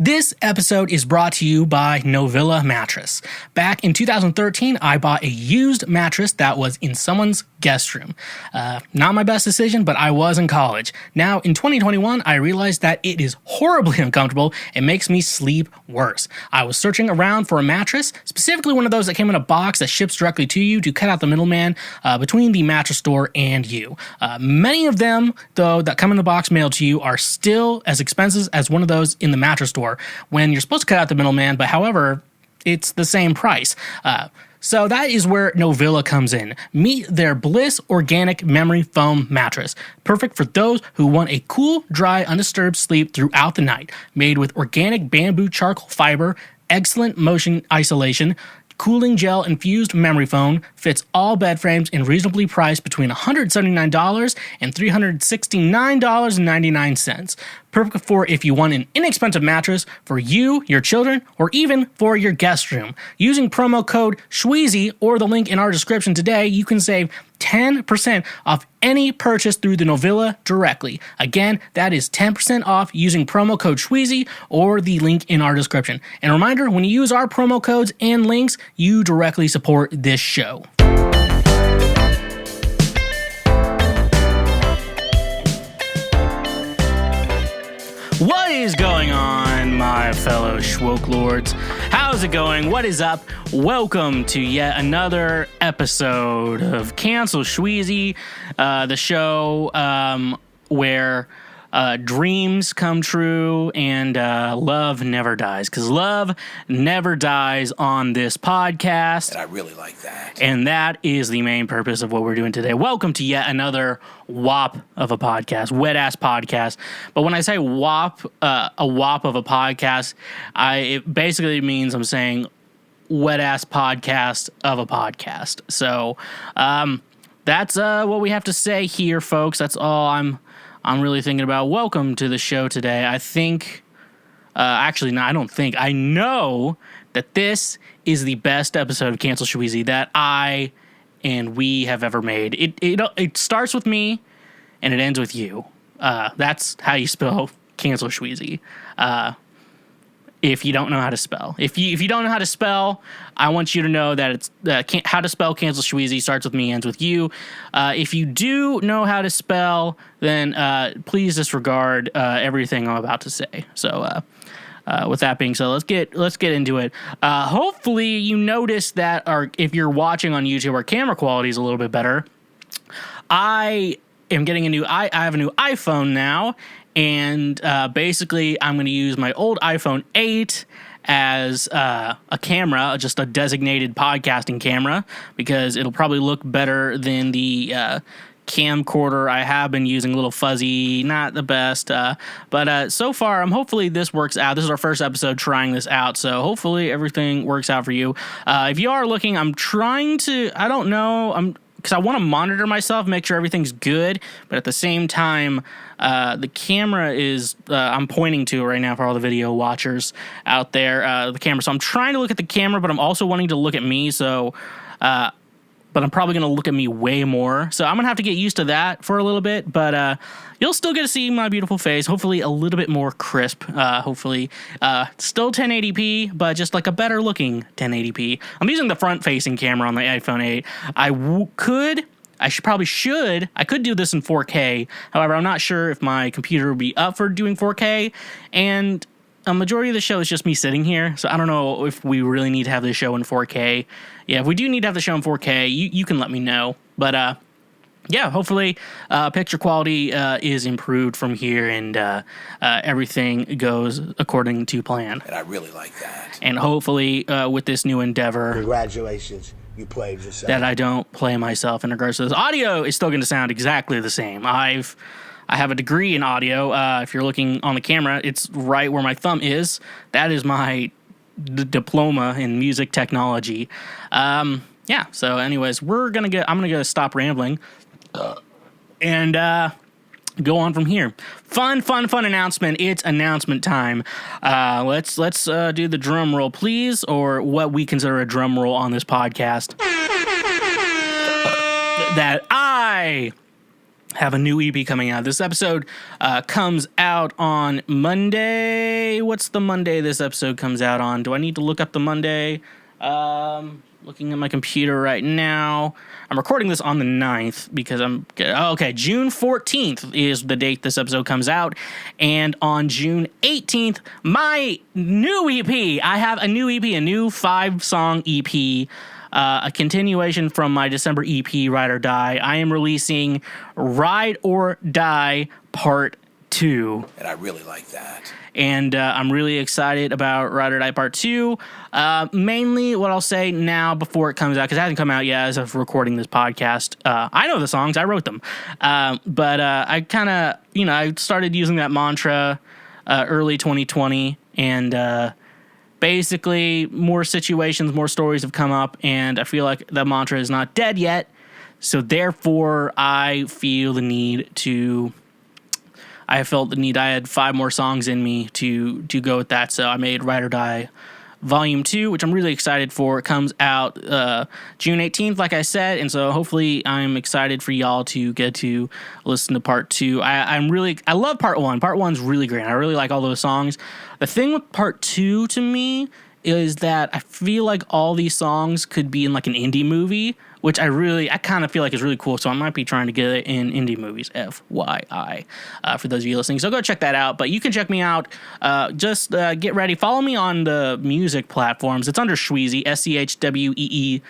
This episode is brought to you by Novilla Mattress. Back in 2013, I bought a used mattress that was in someone's guest room. Not my best decision, but I was in college. Now, in 2021, I realized that it is horribly uncomfortable and makes me sleep worse. I was searching around for a mattress, specifically one of those that came in a box that ships directly to you to cut out the middleman between the mattress store and you. Many of them, though, that come in the box mailed to you are still as expensive as one of those in the mattress store when you're supposed to cut out the middleman, but however, it's the same price. So that is where Novilla comes in. Meet their Bliss Organic Memory Foam Mattress. Perfect for those who want a cool, dry, undisturbed sleep throughout the night. Made with organic bamboo charcoal fiber, excellent motion isolation, cooling gel infused memory foam, fits all bed frames and reasonably priced between $179 and $369.99. Perfect for if you want an inexpensive mattress for you, your children, or even for your guest room. Using promo code Schweezy or the link in our description today, you can save 10% off any purchase through the Novilla directly. Again, that is 10% off using promo code Schweezy or the link in our description. And a reminder, when you use our promo codes and links, you directly support this show. What is going on, my fellow Schwoke Lords? How's it going? What is up? Welcome to yet another episode of Cancel Schweezy, the show where dreams come true and love never dies. Because love never dies on this podcast. And I really like that. And that is the main purpose of what we're doing today. Welcome to yet another wop of a podcast, wet-ass podcast. But when I say wop, a wop of a podcast, it basically means I'm saying wet-ass podcast of a podcast. So that's what we have to say here, folks. That's all I'm really thinking about. Welcome to the show today. I think, actually, no, I don't think. I know that this is the best episode of Cancel Schweezy that I and we have ever made. It starts with me and it ends with you. That's how you spell Cancel Schweezy. If you don't know how to spell. If you don't know how to spell, I want you to know that it's how to spell Cancel Schweezy starts with me, ends with you. If you do know how to spell, then please disregard everything I'm about to say. So with that being said, let's get into it. Hopefully you notice that if you're watching on YouTube, our camera quality is a little bit better. I have a new iPhone now. And basically, I'm going to use my old iPhone 8 as a camera, just a designated podcasting camera, because it'll probably look better than the camcorder I have been using, a little fuzzy, not the best. But so far, hopefully this works out. This is our first episode trying this out, so hopefully everything works out for you. If you are looking, I'm trying to, I don't know, because I want to monitor myself, make sure everything's good, but at the same time, the camera is, I'm pointing to right now for all the video watchers out there, the camera. So I'm trying to look at the camera, but I'm also wanting to look at me, so, but I'm probably going to look at me way more. So I'm going to have to get used to that for a little bit, but you'll still get to see my beautiful face, hopefully a little bit more crisp, hopefully. Still 1080p, but just like a better looking 1080p. I'm using the front-facing camera on the iPhone 8. I could do this in 4K. However, I'm not sure if my computer would be up for doing 4K, and a majority of the show is just me sitting here, so I don't know if we really need to have this show in 4K. Yeah, if we do need to have the show in 4K, you can let me know. But, yeah, hopefully picture quality is improved from here, and everything goes according to plan. And I really like that. And hopefully with this new endeavor... Congratulations. You played yourself. That I don't play myself in regards to this. Audio is still going to sound exactly the same. I have a degree in audio. If you're looking on the camera, it's right where my thumb is. That is my diploma in music technology. Yeah. So, anyways, I'm gonna stop rambling, and go on from here. Fun announcement. It's announcement time. Let's do the drum roll, please, or what we consider a drum roll on this podcast. That I have a new EP coming out. This episode comes out on Monday. What's the Monday this episode comes out on? Do I need to look up the Monday? Looking at my computer right now. I'm recording this on the 9th because June 14th is the date this episode comes out. And on June 18th, my new EP. I have a new EP, a new 5-song EP. A continuation from my December EP, Ride or Die. I am releasing Ride or Die Part 2. And I really like that. And I'm really excited about Ride or Die Part 2. Mainly what I'll say now before it comes out, because it hasn't come out yet as of recording this podcast. I know the songs. I wrote them. But I kind of, I started using that mantra early 2020. And basically, more situations, more stories have come up. And I feel like that mantra is not dead yet. So therefore, I felt the need. I had 5 more songs in me to go with that. So I made Ride or Die Volume 2, which I'm really excited for. It comes out June 18th, like I said. And so hopefully I'm excited for y'all to get to listen to Part 2. I love Part 1. Part 1's really great. I really like all those songs. The thing with Part 2 to me is that I feel like all these songs could be in like an indie movie, which I kind of feel like is really cool. So I might be trying to get it in indie movies, FYI, for those of you listening. So go check that out. But you can check me out. Just get ready. Follow me on the music platforms. It's under Schweezy, Schweezy.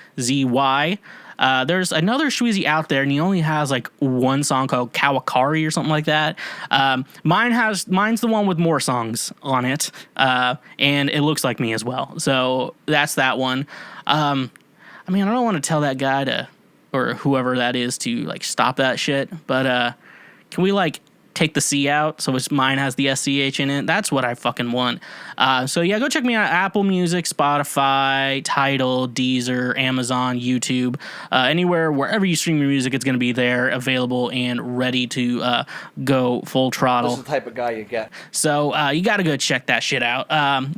There's another Schweezy out there, and he only has like one song called Kawakari or something like that. Mine's the one with more songs on it, and it looks like me as well. So that's that one. I don't want to tell that guy or whoever that is to like stop that shit, but can we like take the C out so mine has the SCH in it? That's what I fucking want. So yeah, go check me out. Apple Music, Spotify, Tidal, Deezer, Amazon, YouTube, anywhere, wherever you stream your music, it's going to be there, available and ready to go full throttle. This is the type of guy you get. So you got to go check that shit out.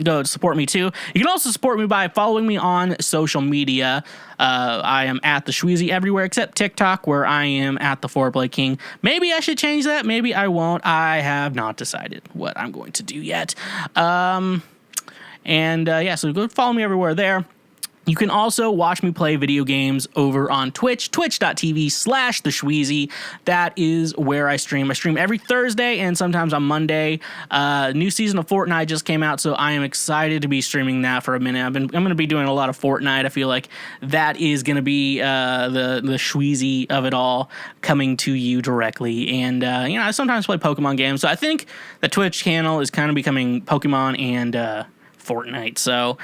Go support me too. You can also support me by following me on social media. I am at the Schweezy everywhere except TikTok, where I am at the Foreplay King. Maybe I should change that. Maybe I won't. I have not decided what I'm going to do yet. So go follow me everywhere there. You can also watch me play video games over on Twitch, twitch.tv/The Schweezy. That is where I stream. I stream every Thursday and sometimes on Monday. New season of Fortnite just came out, so I am excited to be streaming that for a minute. I'm going to be doing a lot of Fortnite. I feel like that is going to be the Schweezy of it all coming to you directly. And, I sometimes play Pokemon games, so I think the Twitch channel is kind of becoming Pokemon and Fortnite. So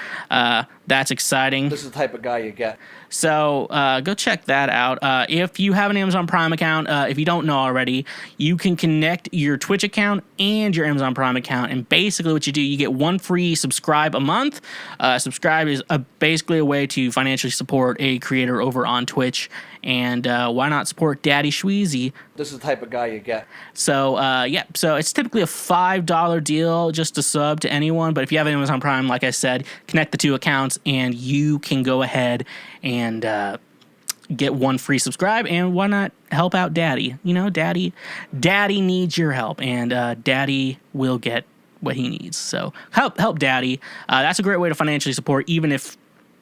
that's exciting. This is the type of guy you get. So go check that out. If you have an Amazon Prime account, if you don't know already, you can connect your Twitch account and your Amazon Prime account. And basically what you do, you get one free subscribe a month. Subscribe is basically a way to financially support a creator over on Twitch. And why not support Daddy Schweezy? This is the type of guy you get. So, so it's typically a $5 deal just to sub to anyone. But if you have Amazon Prime, like I said, connect the two accounts and you can go ahead and get one free subscribe. And why not help out Daddy? Daddy needs your help, and Daddy will get what he needs. So help Daddy. That's a great way to financially support, even if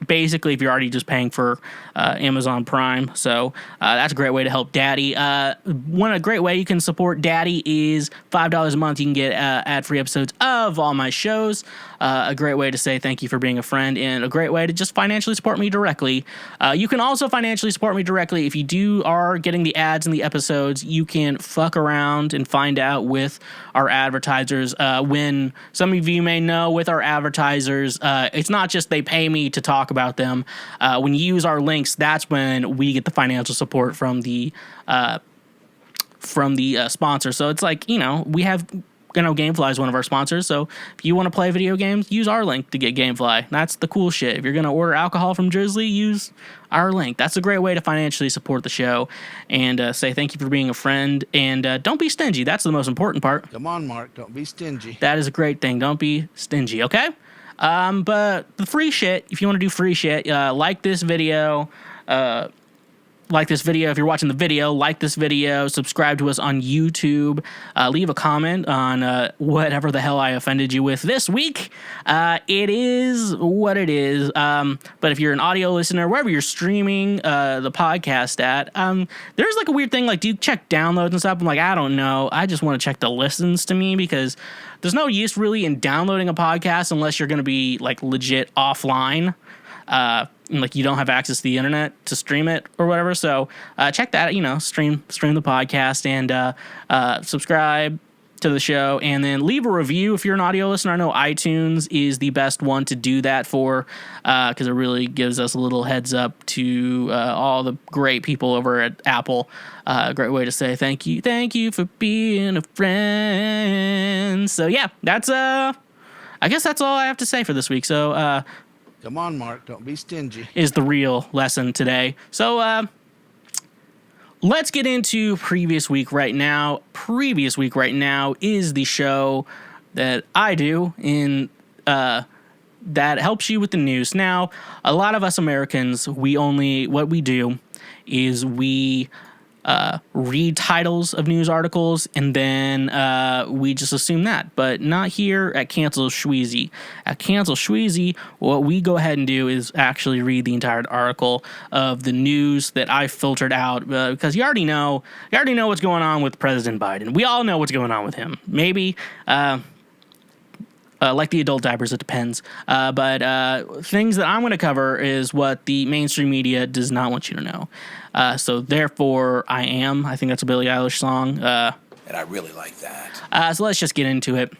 basically if you're already just paying for Amazon Prime. So that's a great way to help Daddy. One great way you can support Daddy is $5 a month. You can get ad-free episodes of all my shows. A great way to say thank you for being a friend, and a great way to just financially support me directly. You can also financially support me directly if you are getting the ads in the episodes. You can fuck around and find out with our advertisers. When some of you may know, with our advertisers, it's not just they pay me to talk about them. When you use our links, that's when we get the financial support from the sponsor. So it's like, we have Gamefly is one of our sponsors, so if you want to play video games, use our link to get Gamefly. That's the cool shit. If you're going to order alcohol from Drizzly, use our link. That's a great way to financially support the show and say thank you for being a friend, and don't be stingy. That's the most important part. Come on, Mark. Don't be stingy. That is a great thing. Don't be stingy, okay? But the free shit, if you want to do free shit, like this video, like this video. If you're watching the video, like this video, subscribe to us on YouTube, leave a comment on whatever the hell I offended you with this week. It is what it is. But if you're an audio listener, wherever you're streaming the podcast at, there's like a weird thing, like, do you check downloads and stuff? I'm like, I don't know. I just want to check the listens to me, because there's no use really in downloading a podcast unless you're going to be like legit offline. Like you don't have access to the internet to stream it or whatever. So check that, stream the podcast and subscribe to the show, and then leave a review if you're an audio listener. I know iTunes is the best one to do that for, because it really gives us a little heads up to all the great people over at Apple. Great way to say thank you for being a friend. So yeah, that's I guess that's all I have to say for this week. So Come on, Mark. Don't be stingy. is the real lesson today. So let's get into Previous Week Right Now. Previous Week Right Now is the show that I do in that helps you with the news. Now, a lot of us Americans, what we do is we read titles of news articles, and then we just assume that. But not here at Cancel Schweezy. At Cancel Schweezy, what we go ahead and do is actually read the entire article of the news that I filtered out, because you already know what's going on with President Biden. We all know what's going on with him. Maybe like the adult diapers, it depends. But things that I'm going to cover is what the mainstream media does not want you to know. So therefore, I think that's a Billie Eilish song. And I really like that. So let's just get into it.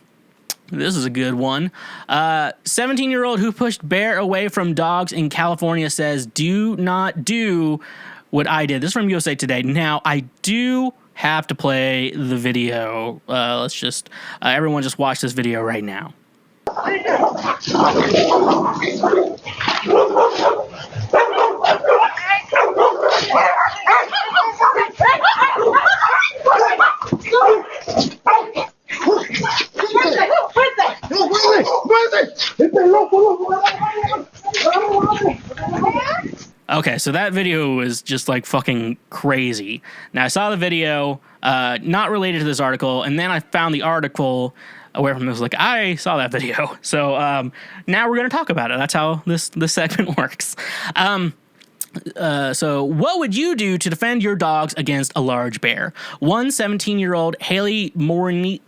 This is a good one. 17-year-old who pushed bear away from dogs in California says, "Do not do what I did." This is from USA Today. Now, I do have to play the video. Let's just, everyone just watch this video right now. Okay, so that video was just like fucking crazy. Now, I saw the video, not related to this article, and then I found the article where it was like, I saw that video. So now we're going to talk about it. That's how this segment works. So what would you do to defend your dogs against a large bear? 17-year-old Haley Morinico,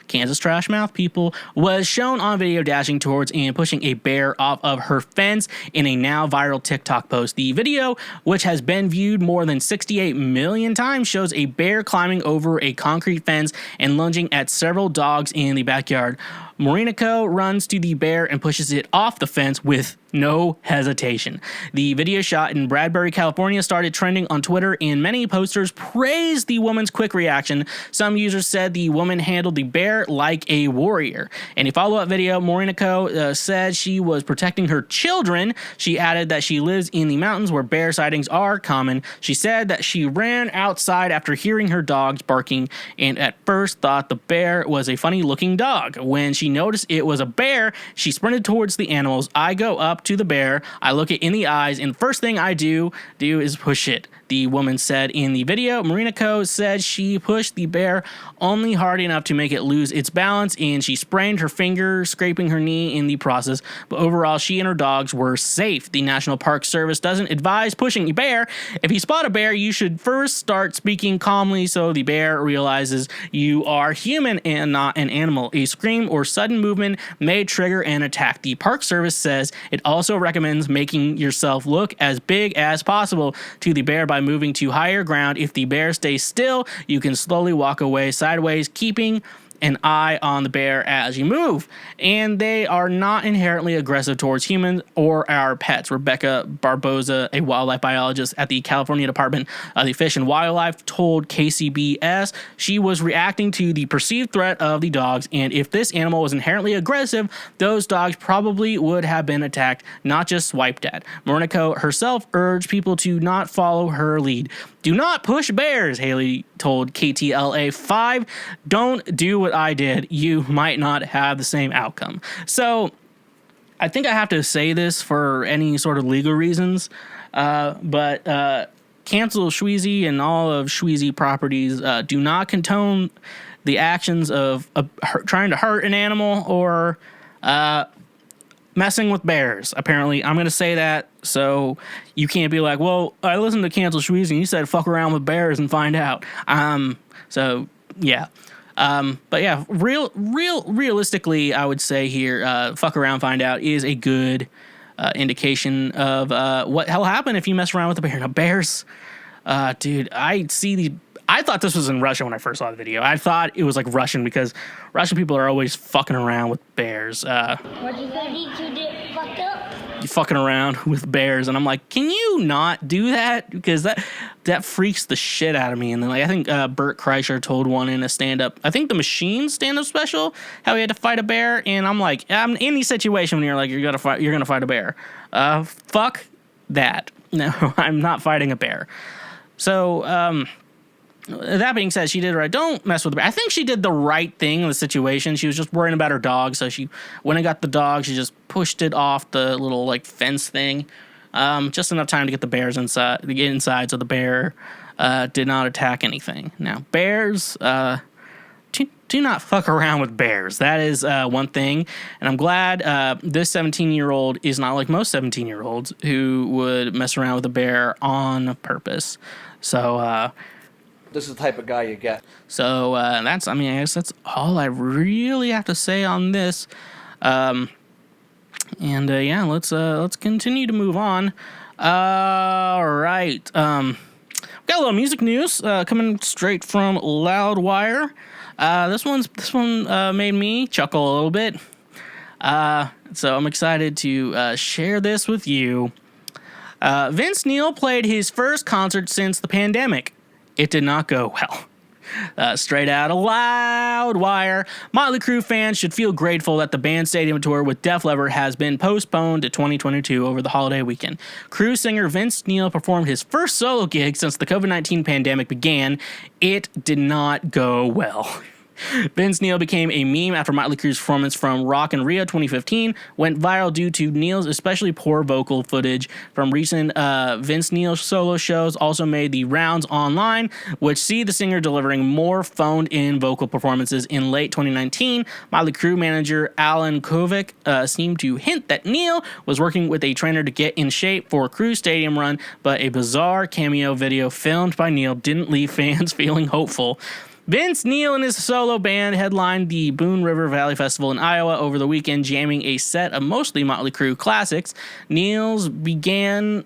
Kansas trash mouth people, was shown on video dashing towards and pushing a bear off of her fence in a now viral TikTok post. The video, which has been viewed more than 68 million times, shows a bear climbing over a concrete fence and lunging at several dogs in the backyard. Morinico runs to the bear and pushes it off the fence with no hesitation. The video shot in Bradbury, California started trending on Twitter, and many posters praised the woman's quick reaction. Some users said the woman handled the bear like a warrior. In a follow-up video, Morinico said she was protecting her children. She added that she lives in the mountains where bear sightings are common. She said that she ran outside after hearing her dogs barking and at first thought the bear was a funny-looking dog. When she noticed it was a bear, she sprinted towards the animals. I go up to the bear, I look it in the eyes, and the first thing I do is push it, the woman said in the video. Morinico said she pushed the bear only hard enough to make it lose its balance, and she sprained her finger, scraping her knee in the process, but overall she and her dogs were safe. The National Park Service doesn't advise pushing a bear. If you spot a bear, you should first start speaking calmly so the bear realizes you are human and not an animal. A scream or sudden movement may trigger an attack. The Park Service says it also recommends making yourself look as big as possible to the bear by moving to higher ground. If the bear stays still, you can slowly walk away sideways, keeping an eye on the bear as you move. And they are not inherently aggressive towards humans or our pets. Rebecca Barboza, a wildlife biologist at the California Department of the Fish and Wildlife, told KCBS she was reacting to the perceived threat of the dogs, and if this animal was inherently aggressive, those dogs probably would have been attacked, not just swiped at. Morinico herself urged people to not follow her lead. Do not push bears, Haley told KTLA 5. Don't do what I did. You might not have the same outcome. So I think I have to say this for any sort of legal reasons, but cancel Schweezy and all of Schweezy properties. Do not condone the actions of trying to hurt an animal or messing with bears. Apparently, I'm going to say that so you can't be like, well, I listened to Cancel Schweezy and you said fuck around with bears and find out. So, yeah. But yeah, realistically, I would say here, fuck around, find out is a good indication of what will happen if you mess around with a bear. Now, bears, dude, I thought this was in Russia when I first saw the video. I thought it was like Russian because Russian people are always fucking around with bears. What'd you say? You did fucked up. You fucking around with bears, and I'm like, can you not do that? Because that freaks the shit out of me. And then like I think Bert Kreischer told one in a stand-up, I think the Machine stand-up special, how he had to fight a bear, and I'm like, I'm in any situation when you're like you're gonna fight a bear. Fuck that. No, I'm not fighting a bear. So that being said, she did right. Don't mess with the bear. I think she did the right thing in the situation. She was just worrying about her dog, so she went and got the dog. She just pushed it off the little like fence thing, just enough time to get the bears inside. To get inside, so the bear did not attack anything. Now, bears, do not fuck around with bears. That is one thing, and I'm glad this 17-year-old is not like most 17-year-olds who would mess around with a bear on purpose. So. This is the type of guy you get. So I guess that's all I really have to say on this. Yeah, let's continue to move on. All right. Got a little music news coming straight from Loudwire. This one made me chuckle a little bit. So I'm excited to share this with you. Vince Neil played his first concert since the pandemic. It did not go well. Straight out of Loudwire, Motley Crue fans should feel grateful that the band's stadium tour with Def Leppard has been postponed to 2022 over the holiday weekend. Crue singer Vince Neil performed his first solo gig since the COVID-19 pandemic began. It did not go well. Vince Neil became a meme after Motley Crue's performance from Rock in Rio 2015 went viral due to Neil's especially poor vocal footage from recent Vince Neil solo shows also made the rounds online, which see the singer delivering more phoned-in vocal performances. In late 2019, Motley Crue manager Alan Kovic seemed to hint that Neil was working with a trainer to get in shape for a Crue stadium run, but a bizarre cameo video filmed by Neil didn't leave fans feeling hopeful. Vince Neil and his solo band headlined the Boone River Valley Festival in Iowa over the weekend, jamming a set of mostly Motley Crue classics. Neil's band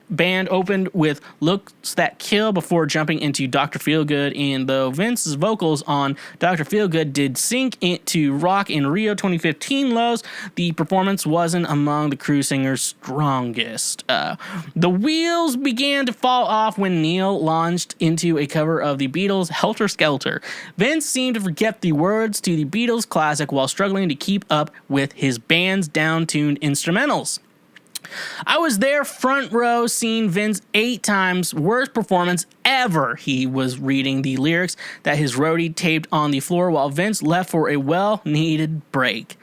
opened with Looks That Kill before jumping into Dr. Feelgood, and though Vince's vocals on Dr. Feelgood did sink into Rock in Rio 2015 lows, the performance wasn't among the Crue singer's strongest. The wheels began to fall off when Neil launched into a cover of the Beatles' Helter Skelter. Vince seemed to forget the words to the Beatles classic while struggling to keep up with his band's down-tuned instrumentals. I was there front row seeing Vince 8 times, worst performance ever. He was reading the lyrics that his roadie taped on the floor while Vince left for a well-needed break.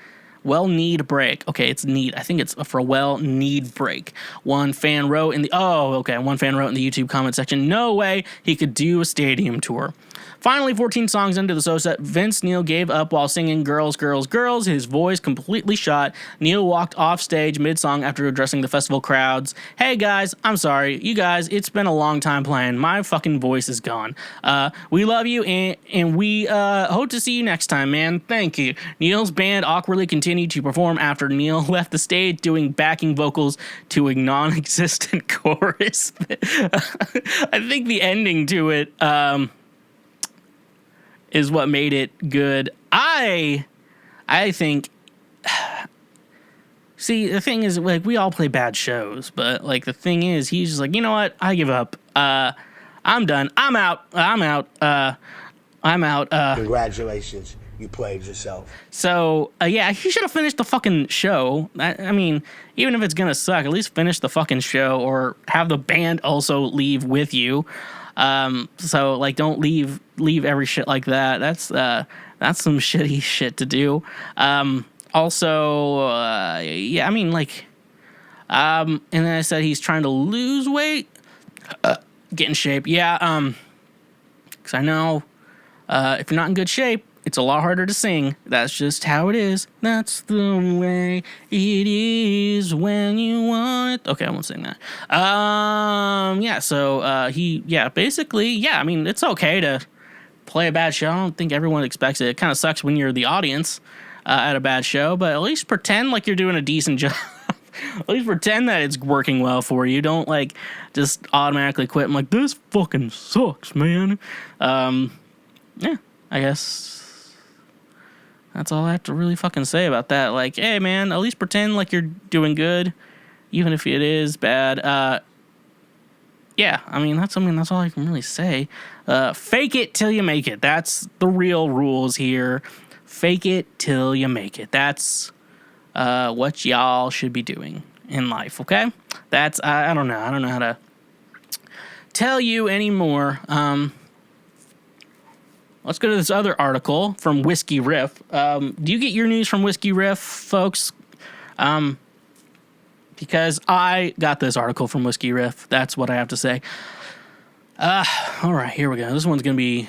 Okay, it's need. I think it's for a well-need break. One fan wrote in the YouTube comment section, no way he could do a stadium tour. Finally, 14 songs into the solo set, Vince Neil gave up while singing Girls, Girls, Girls. His voice completely shot. Neil walked off stage mid-song after addressing the festival crowds. Hey guys, I'm sorry. You guys, it's been a long time playing. My fucking voice is gone. We love you and we hope to see you next time, man. Thank you. Neil's band awkwardly continued to perform after Neil left the stage doing backing vocals to a non-existent chorus. I think the ending to it, is what made it good. I think. See, the thing is, like, we all play bad shows, but like the thing is, he's just like, you know what? I give up. I'm done. I'm out. Congratulations, you played yourself. So yeah, he should have finished the fucking show. I mean, even if it's gonna suck, at least finish the fucking show, or have the band also leave with you. So like, don't leave every shit like that. That's some shitty shit to do. Also, yeah, I mean, like, and then I said he's trying to lose weight, get in shape. Yeah, because I know if you're not in good shape, it's a lot harder to sing. That's just how it is. That's the way it is when you want it. Okay, I won't sing that. Yeah, so basically, yeah, I mean, it's okay to play a bad show. I don't think everyone expects it. It kind of sucks when you're the audience at a bad show, but at least pretend like you're doing a decent job. At least pretend that it's working well for you. Don't, like, just automatically quit. I'm like, this fucking sucks, man. Yeah, I guess that's all I have to really fucking say about that. Like, hey, man, at least pretend like you're doing good, even if it is bad. Yeah, I mean, that's all I can really say. Fake it till you make it. That's the real rules here. Fake it till you make it. That's what y'all should be doing in life, okay? That's, I don't know. I don't know how to tell you anymore. Let's go to this other article from Whiskey Riff. Do you get your news from Whiskey Riff, folks? Because I got this article from Whiskey Riff. That's what I have to say. All right, here we go. This one's going to be,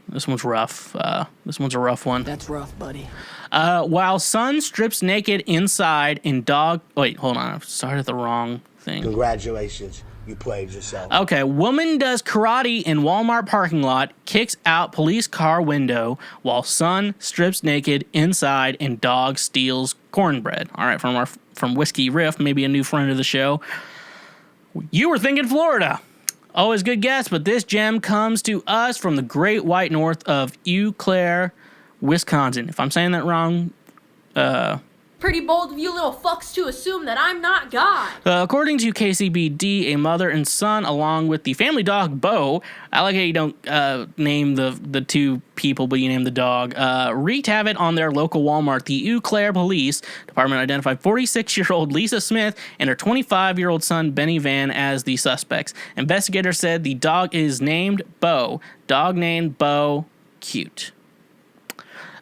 this one's rough. This one's a rough one. That's rough, buddy. While son strips naked inside in dog... Wait, hold on. I started the wrong thing. Congratulations. You played yourself. Okay, woman does karate in Walmart parking lot, kicks out police car window while son strips naked inside and dog steals cornbread. All right, from Whiskey Riff, maybe a new friend of the show. You were thinking Florida. Always good guess, but this gem comes to us from the great white north of Eau Claire, Wisconsin. If I'm saying that wrong, Pretty bold of you little fucks to assume that I'm not God. According to KCBD, a mother and son, along with the family dog, Bo, I like how you don't name the two people, but you name the dog, wreaked havoc on their local Walmart. The Eau Claire Police Department identified 46-year-old Lisa Smith and her 25-year-old son, Benny Van, as the suspects. Investigators said the dog is named Bo. Dog named Bo. Cute.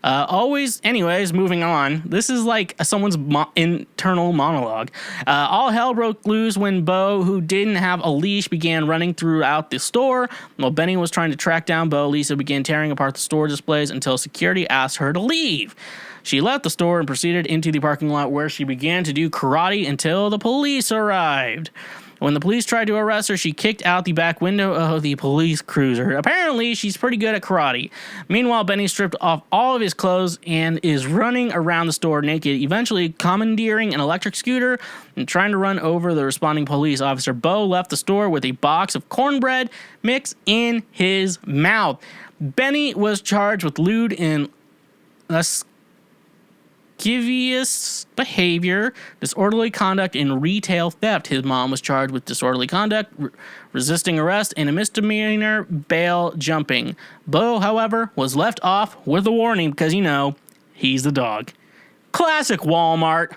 Anyways, moving on. This is like someone's internal monologue. All hell broke loose when Bo, who didn't have a leash, began running throughout the store. While Benny was trying to track down Bo, Lisa began tearing apart the store displays until security asked her to leave. She left the store and proceeded into the parking lot where she began to do karate until the police arrived. When the police tried to arrest her, she kicked out the back window of the police cruiser. Apparently, she's pretty good at karate. Meanwhile, Benny stripped off all of his clothes and is running around the store naked, eventually commandeering an electric scooter and trying to run over the responding police officer. Bo left the store with a box of cornbread mix in his mouth. Benny was charged with lewd and lascivious behavior, disorderly conduct, and retail theft. His mom was charged with disorderly conduct, resisting arrest, and a misdemeanor bail jumping. Bo, however, was left off with a warning because, you know, he's the dog. Classic Walmart.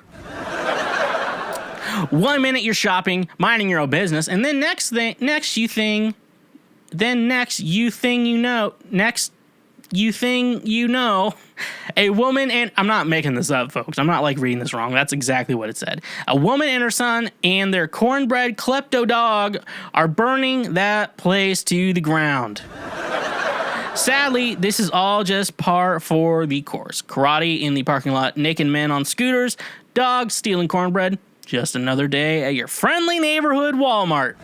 1 minute you're shopping, minding your own business, and then next you know, a woman and... I'm not making this up, folks. I'm not, like, reading this wrong. That's exactly what it said. A woman and her son and their cornbread klepto dog are burning that place to the ground. Sadly, this is all just par for the course. Karate in the parking lot, naked men on scooters, dogs stealing cornbread. Just another day at your friendly neighborhood Walmart.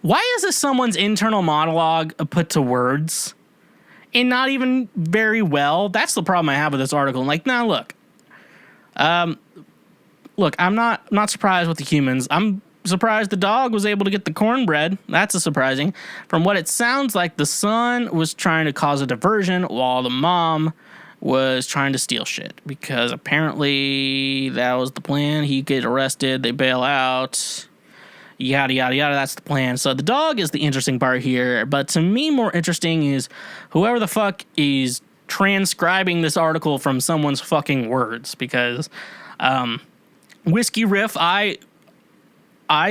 Why is this someone's internal monologue put to words? And not even very well. That's the problem I have with this article. Like, nah, look. Look, I'm not surprised with the humans. I'm surprised the dog was able to get the cornbread. That's surprising. From what it sounds like, the son was trying to cause a diversion while the mom was trying to steal shit. Because apparently that was the plan. He get arrested, they bail out. Yada, yada, yada, that's the plan. So the dog is the interesting part here, but to me more interesting is whoever the fuck is transcribing this article from someone's fucking words, because Whiskey Riff, I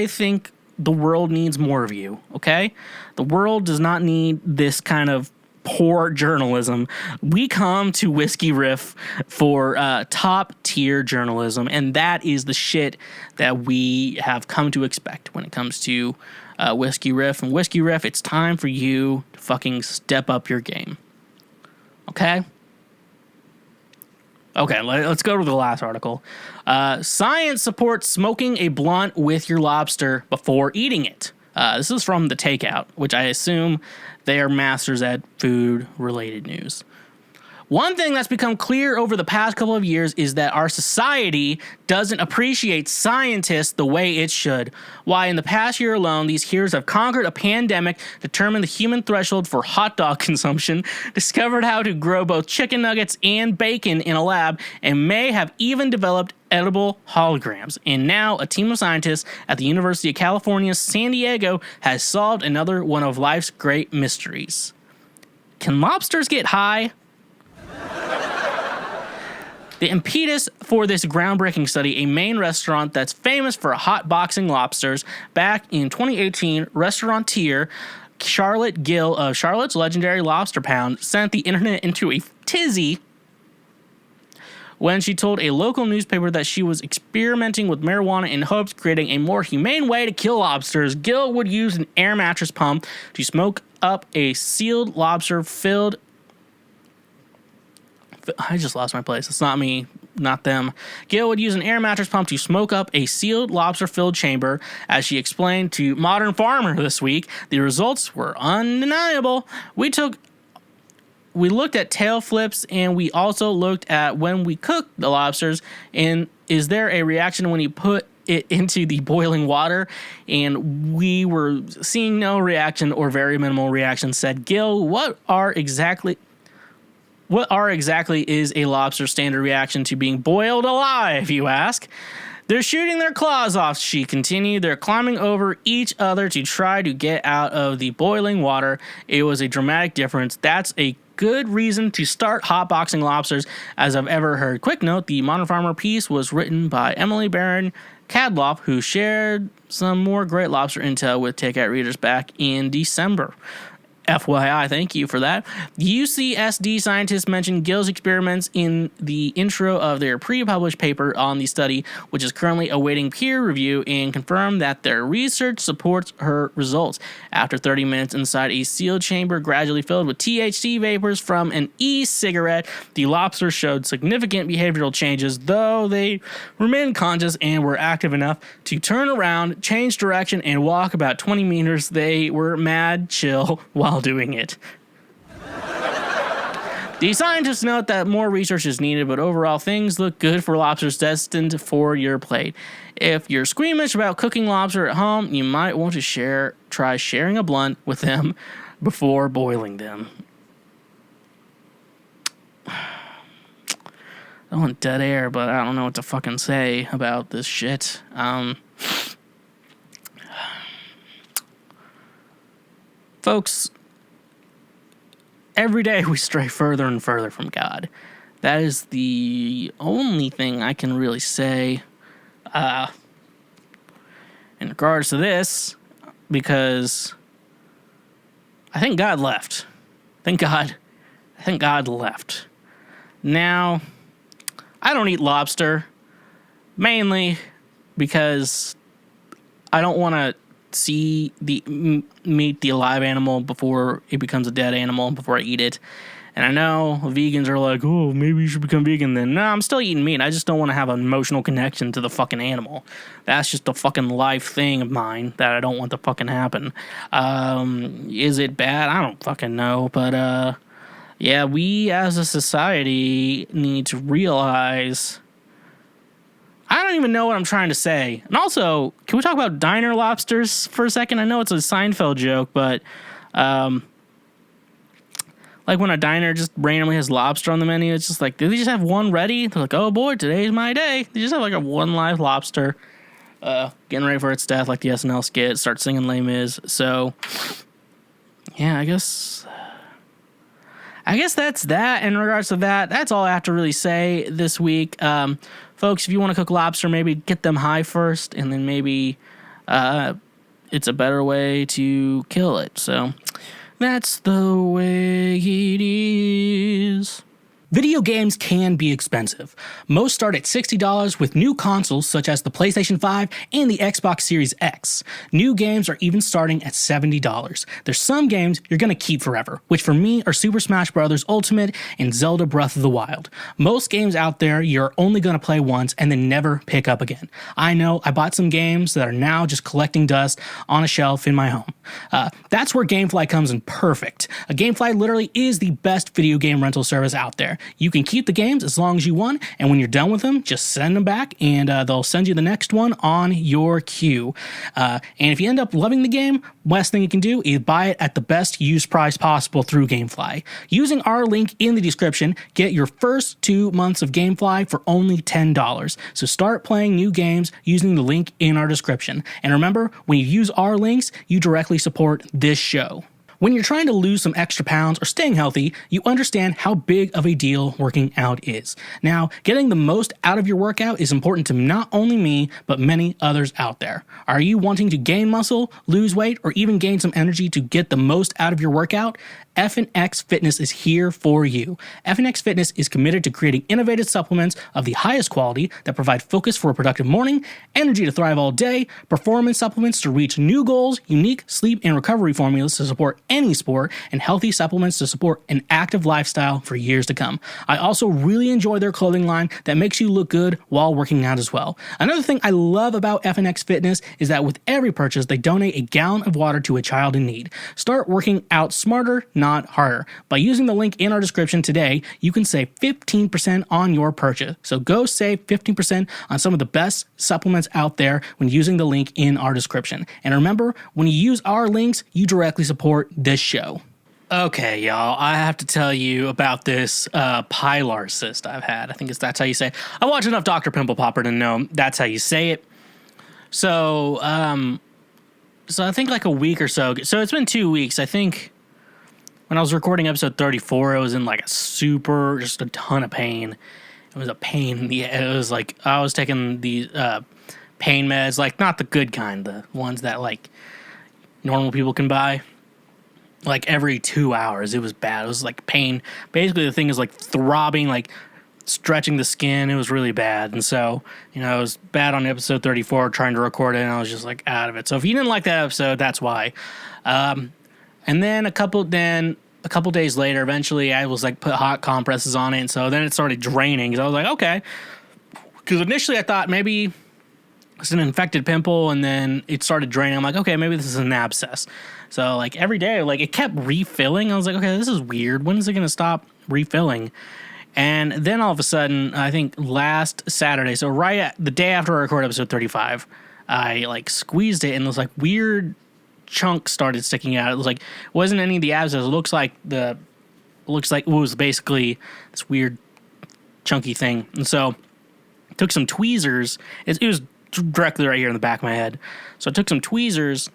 think the world needs more of you, okay? The world does not need this kind of poor journalism. We come to Whiskey Riff for top tier journalism, and that is the shit that we have come to expect when it comes to Whiskey Riff. And Whiskey Riff, it's time for you to fucking step up your game. Okay? Okay, let's go to the last article. Science supports smoking a blunt with your lobster before eating it. This is from The Takeout, which I assume they are masters at food-related news. One thing that's become clear over the past couple of years is that our society doesn't appreciate scientists the way it should. Why, in the past year alone, these heroes have conquered a pandemic, determined the human threshold for hot dog consumption, discovered how to grow both chicken nuggets and bacon in a lab, and may have even developed edible holograms. And now, a team of scientists at the University of California, San Diego, has solved another one of life's great mysteries. Can lobsters get high? The impetus for this groundbreaking study, a Maine restaurant that's famous for hotboxing lobsters, back in 2018, restaurateur Charlotte Gill of Charlotte's Legendary Lobster Pound sent the internet into a tizzy when she told a local newspaper that she was experimenting with marijuana in hopes of creating a more humane way to kill lobsters. Gill would use an air mattress pump to smoke up a sealed lobster filled... I just lost my place. It's not me, not them. Gill would use an air mattress pump to smoke up a sealed lobster-filled chamber. As she explained to Modern Farmer this week, the results were undeniable. We looked at tail flips, and we also looked at when we cook the lobsters, and is there a reaction when you put it into the boiling water? And we were seeing no reaction or very minimal reaction, said Gill. What are exactly is a lobster's standard reaction to being boiled alive, you ask? They're shooting their claws off, she continued. They're climbing over each other to try to get out of the boiling water. It was a dramatic difference. That's a good reason to start hotboxing lobsters, as I've ever heard. Quick note, the Modern Farmer piece was written by Emily Barron Cadloff, who shared some more great lobster intel with Takeout readers back in December. FYI, thank you for that. UCSD scientists mentioned Gill's experiments in the intro of their pre-published paper on the study, which is currently awaiting peer review, and confirmed that their research supports her results. After 30 minutes inside a sealed chamber gradually filled with THC vapors from an e-cigarette, the lobsters showed significant behavioral changes, though they remained conscious and were active enough to turn around, change direction, and walk about 20 meters. They were mad chill while doing it. The scientists note that more research is needed, but overall things look good for lobsters destined for your plate. If you're squeamish about cooking lobster at home, you might want to try sharing a blunt with them before boiling them. I want dead air, but I don't know what to fucking say about this shit. Folks, every day we stray further and further from God. That is the only thing I can really say in regards to this, because I think God left. Thank God left. Now, I don't eat lobster, mainly because I don't want to meet the alive animal before it becomes a dead animal, before I eat it. And I know vegans are like, oh, maybe you should become vegan then. No, I'm still eating meat. I just don't want to have an emotional connection to the fucking animal. That's just a fucking life thing of mine that I don't want to fucking happen. Is it bad? I don't fucking know. But, yeah, we as a society need to realize... I don't even know what I'm trying to say. And also, can we talk about diner lobsters for a second? I know it's a Seinfeld joke, but like when a diner just randomly has lobster on the menu, it's just like, do they just have one ready? They're like, oh boy, today's my day. They just have like a one live lobster getting ready for its death, like the SNL skit, start singing Les Mis. So, yeah, I guess that's that in regards to that. That's all I have to really say this week. Folks, if you want to cook lobster, maybe get them high first, and then maybe it's a better way to kill it. So That's the way it is. Video games can be expensive. Most start at $60 with new consoles such as the PlayStation 5 and the Xbox Series X. New games are even starting at $70. There's some games you're gonna keep forever, which for me are Super Smash Bros. Ultimate and Zelda Breath of the Wild. Most games out there you're only gonna play once and then never pick up again. I know, I bought some games that are now just collecting dust on a shelf in my home. That's where GameFly comes in perfect. GameFly literally is the best video game rental service out there. You can keep the games as long as you want, and when you're done with them, just send them back, and they'll send you the next one on your queue. And if you end up loving the game, best thing you can do is buy it at the best used price possible through GameFly. Using our link in the description, get your first 2 months of GameFly for only $10. So start playing new games using the link in our description. And remember, when you use our links, you directly support this show. When you're trying to lose some extra pounds or staying healthy, you understand how big of a deal working out is. Now, getting the most out of your workout is important to not only me, but many others out there. Are you wanting to gain muscle, lose weight, or even gain some energy to get the most out of your workout? FNX Fitness is here for you. FNX Fitness is committed to creating innovative supplements of the highest quality that provide focus for a productive morning, energy to thrive all day, performance supplements to reach new goals, unique sleep and recovery formulas to support any sport, and healthy supplements to support an active lifestyle for years to come. I also really enjoy their clothing line that makes you look good while working out as well. Another thing I love about FNX Fitness is that with every purchase, they donate a gallon of water to a child in need. Start working out smarter, not harder. By using the link in our description today, you can save 15% on your purchase. So go save 15% on some of the best supplements out there when using the link in our description. And remember, when you use our links, you directly support this show. Okay, y'all, I have to tell you about this Pilar Cyst I've had. I think that's how you say it. I watched enough Dr. Pimple Popper to know that's how you say it. So I think like a week or so. So it's been 2 weeks. I think when I was recording episode 34, I was in like just a ton of pain. It was a pain. It was like I was taking these pain meds, like not the good kind, the ones that like normal people can buy. Like every 2 hours, it was bad. It was like pain. Basically, the thing is like throbbing, like stretching the skin. It was really bad. And so, it was bad on episode 34, trying to record it, and I was just like out of it. So if you didn't like that episode, that's why. And then a couple days later, eventually I was like put hot compresses on it. And so then it started draining. So I was like, okay. Because initially I thought maybe it's an infected pimple, and then it started draining. I'm like, okay, maybe this is an abscess. So like every day, like it kept refilling. I was like, okay, this is weird. When is it going to stop refilling? And then all of a sudden, I think last Saturday, so right at the day after I recorded episode 35, I like squeezed it, and this like weird chunk started sticking out. It was like, it wasn't any of the abscess. It looks like it was basically this weird chunky thing. And so I took some tweezers. It was directly right here in the back of my head. So I took some tweezers,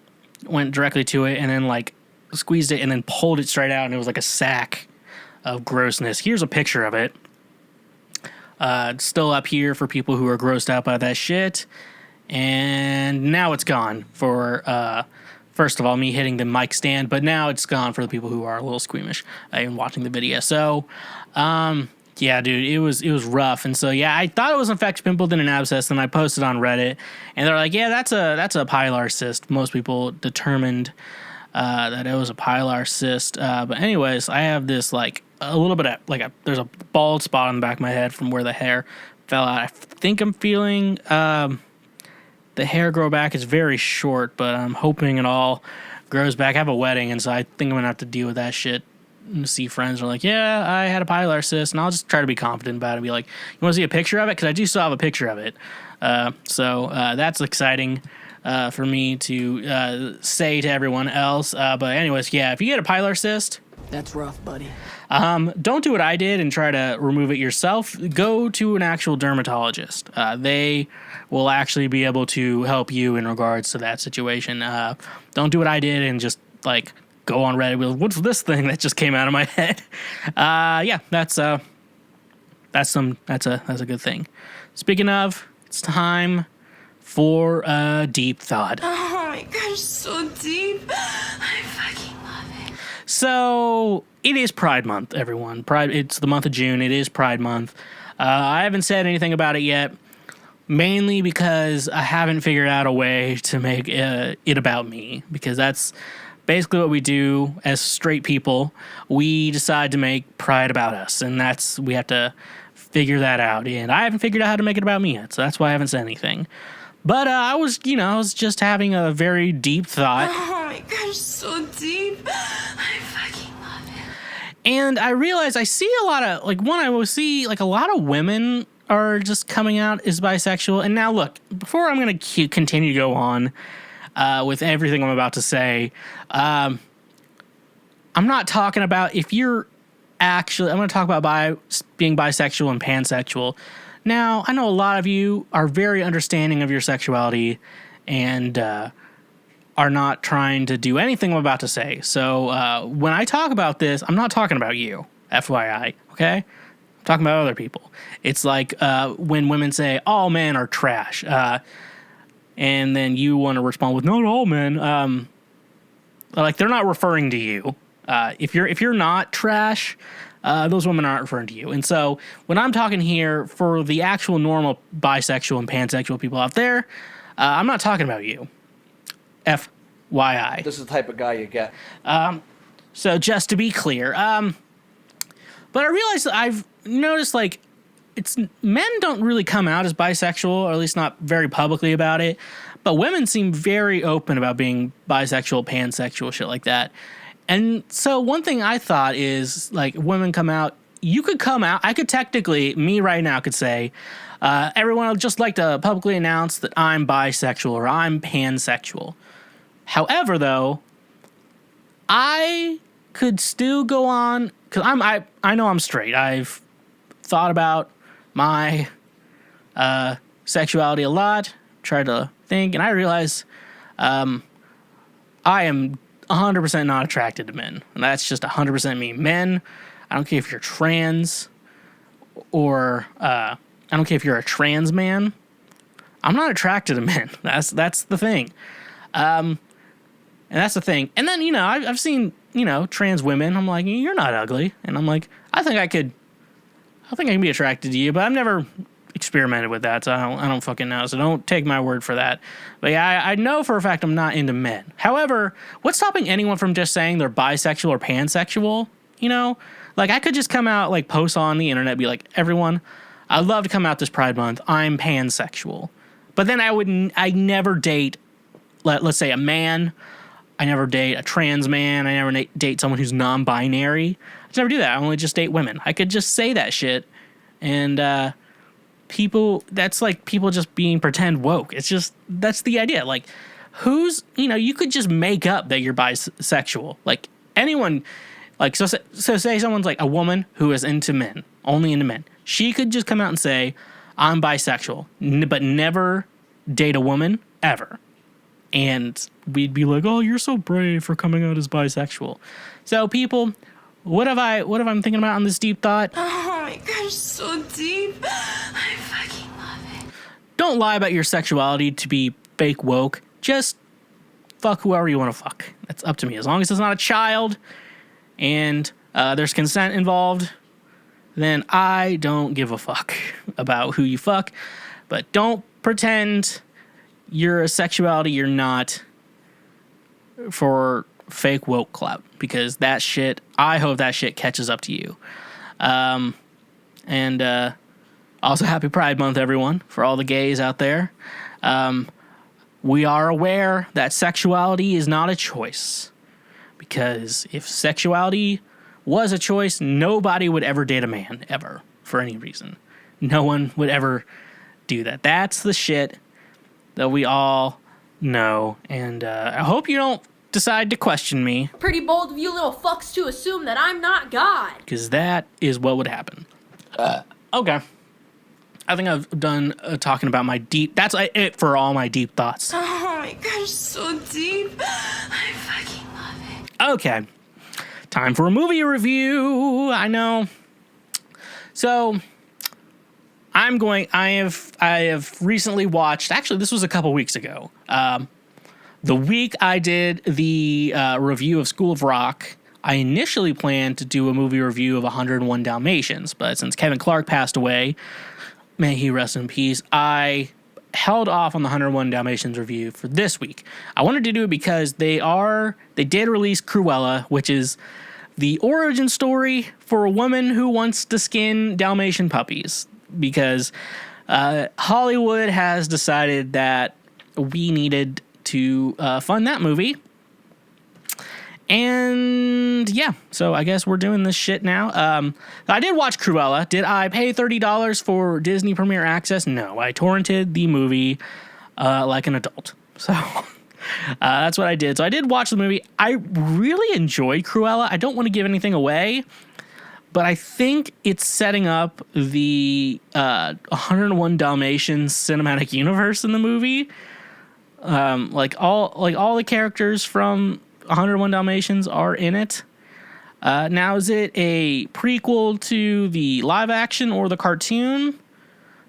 went directly to it, and then like squeezed it and then pulled it straight out, and it was like a sack of grossness. Here's a picture of it. It's still up here for people who are grossed out by that shit. And now it's gone for, first of all, me hitting the mic stand, but now it's gone for the people who are a little squeamish in watching the video. So, yeah, dude, it was rough. And so, yeah, I thought it was an infected pimple, then an abscess, and I posted on Reddit, and they're like, yeah, that's a pilar cyst. Most people determined that it was a pilar cyst. But anyways, I have this like a little bit of there's a bald spot on the back of my head from where the hair fell out. I think I'm feeling the hair grow back. Is very short, but I'm hoping it all grows back. I have a wedding, and so I think I'm gonna have to deal with that shit. And see friends are like, yeah, I had a pilar cyst, and I'll just try to be confident about it and be like, you want to see a picture of it? Because I do still have a picture of it. So that's exciting for me to say to everyone else. But anyways, yeah, if you get a pilar cyst, that's rough, buddy. Don't do what I did and try to remove it yourself. Go to an actual dermatologist. They will actually be able to help you in regards to that situation. Don't do what I did and just like go on Reddit with what's this thing that just came out of my head. Yeah, that's a good thing. Speaking of, it's time for a deep thought. Oh my gosh, so deep. I fucking love it. So it is Pride Month, everyone. It's the month of June. It is Pride Month. I haven't said anything about it yet, mainly because I haven't figured out a way to make it about me, because that's basically what we do as straight people. We decide to make Pride about us, and we have to figure that out. And I haven't figured out how to make it about me yet, so that's why I haven't said anything. But I was just having a very deep thought. Oh my gosh, so deep. I fucking love it. And I realized I see a lot of, a lot of women are just coming out as bisexual. And now look, before I'm going to continue to go on with everything I'm about to say, I'm not talking about I'm going to talk about being bisexual and pansexual. Now, I know a lot of you are very understanding of your sexuality and are not trying to do anything I'm about to say. So when I talk about this, I'm not talking about you, FYI, okay? I'm talking about other people. It's like when women say, all men are trash, and then you want to respond with, not all men. Like, they're not referring to you. If you're not trash, those women aren't referring to you. And so when I'm talking here for the actual normal bisexual and pansexual people out there, I'm not talking about you. FYI. This is the type of guy you get. So just to be clear, but I realized that I've noticed, like, men don't really come out as bisexual, or at least not very publicly about it, but women seem very open about being bisexual, pansexual, shit like that. And so one thing I thought is, like, women come out, you could come out, I could technically, me right now could say, everyone would just like to publicly announce that I'm bisexual or I'm pansexual. However, though, I could still go on, because I know I'm straight. I've thought about my sexuality a lot, tried to think, and I realize I am 100% not attracted to men. And that's just 100% me. Men, I don't care if you're trans or I don't care if you're a trans man. I'm not attracted to men. That's the thing. And that's the thing. And then, I've seen, trans women. I'm like, you're not ugly. And I'm like, I think I can be attracted to you, but I've never experimented with that, so I don't fucking know. So don't take my word for that. But yeah, I know for a fact I'm not into men. However, what's stopping anyone from just saying they're bisexual or pansexual? Like, I could just come out, like, post on the internet, be like, everyone, I'd love to come out this Pride Month. I'm pansexual. But then I never date, let's say, a man. I never date a trans man. I never date someone who's non-binary. I just never do that. I only just date women. I could just say that shit, and that's like people just being pretend woke. It's just, that's the idea. Like, you could just make up that you're bisexual. Like, anyone, like, so say someone's like a woman who is into men, only into men. She could just come out and say, I'm bisexual, but never date a woman ever. And we'd be like, oh, you're so brave for coming out as bisexual. So people, what have I'm thinking about on this deep thought? Oh my gosh, so deep. I fucking love it. Don't lie about your sexuality to be fake woke. Just fuck whoever you want to fuck. That's up to me. As long as it's not a child and there's consent involved, then I don't give a fuck about who you fuck. But don't pretend you're a sexuality you're not for fake woke clout, because that shit, I hope that shit catches up to you. And also, happy Pride Month, everyone, for all the gays out there. We are aware that sexuality is not a choice, because if sexuality was a choice, nobody would ever date a man, ever, for any reason. No one would ever do that. That's the shit that we all know, and I hope you don't decide to question me. Pretty bold of you little fucks to assume that I'm not God. Because that is what would happen. Okay. I think I've done talking about my deep... That's it for all my deep thoughts. Oh my gosh, so deep. I fucking love it. Okay. Time for a movie review. I know. So, I have recently watched... Actually, this was a couple weeks ago. The week I did the review of School of Rock, I initially planned to do a movie review of 101 Dalmatians, but since Kevin Clark passed away, may he rest in peace, I held off on the 101 Dalmatians review for this week. I wanted to do it because they did release Cruella, which is the origin story for a woman who wants to skin Dalmatian puppies, because Hollywood has decided that we needed to fund that movie. And yeah, so I guess we're doing this shit now. I did watch Cruella. Did I pay $30 for Disney Premier Access? No, I torrented the movie like an adult. So that's what I did. So I did watch the movie. I really enjoyed Cruella. I don't want to give anything away, but I think it's setting up the 101 Dalmatians cinematic universe in the movie. Like all the characters from 101 Dalmatians are in it. Now, is it a prequel to the live action or the cartoon?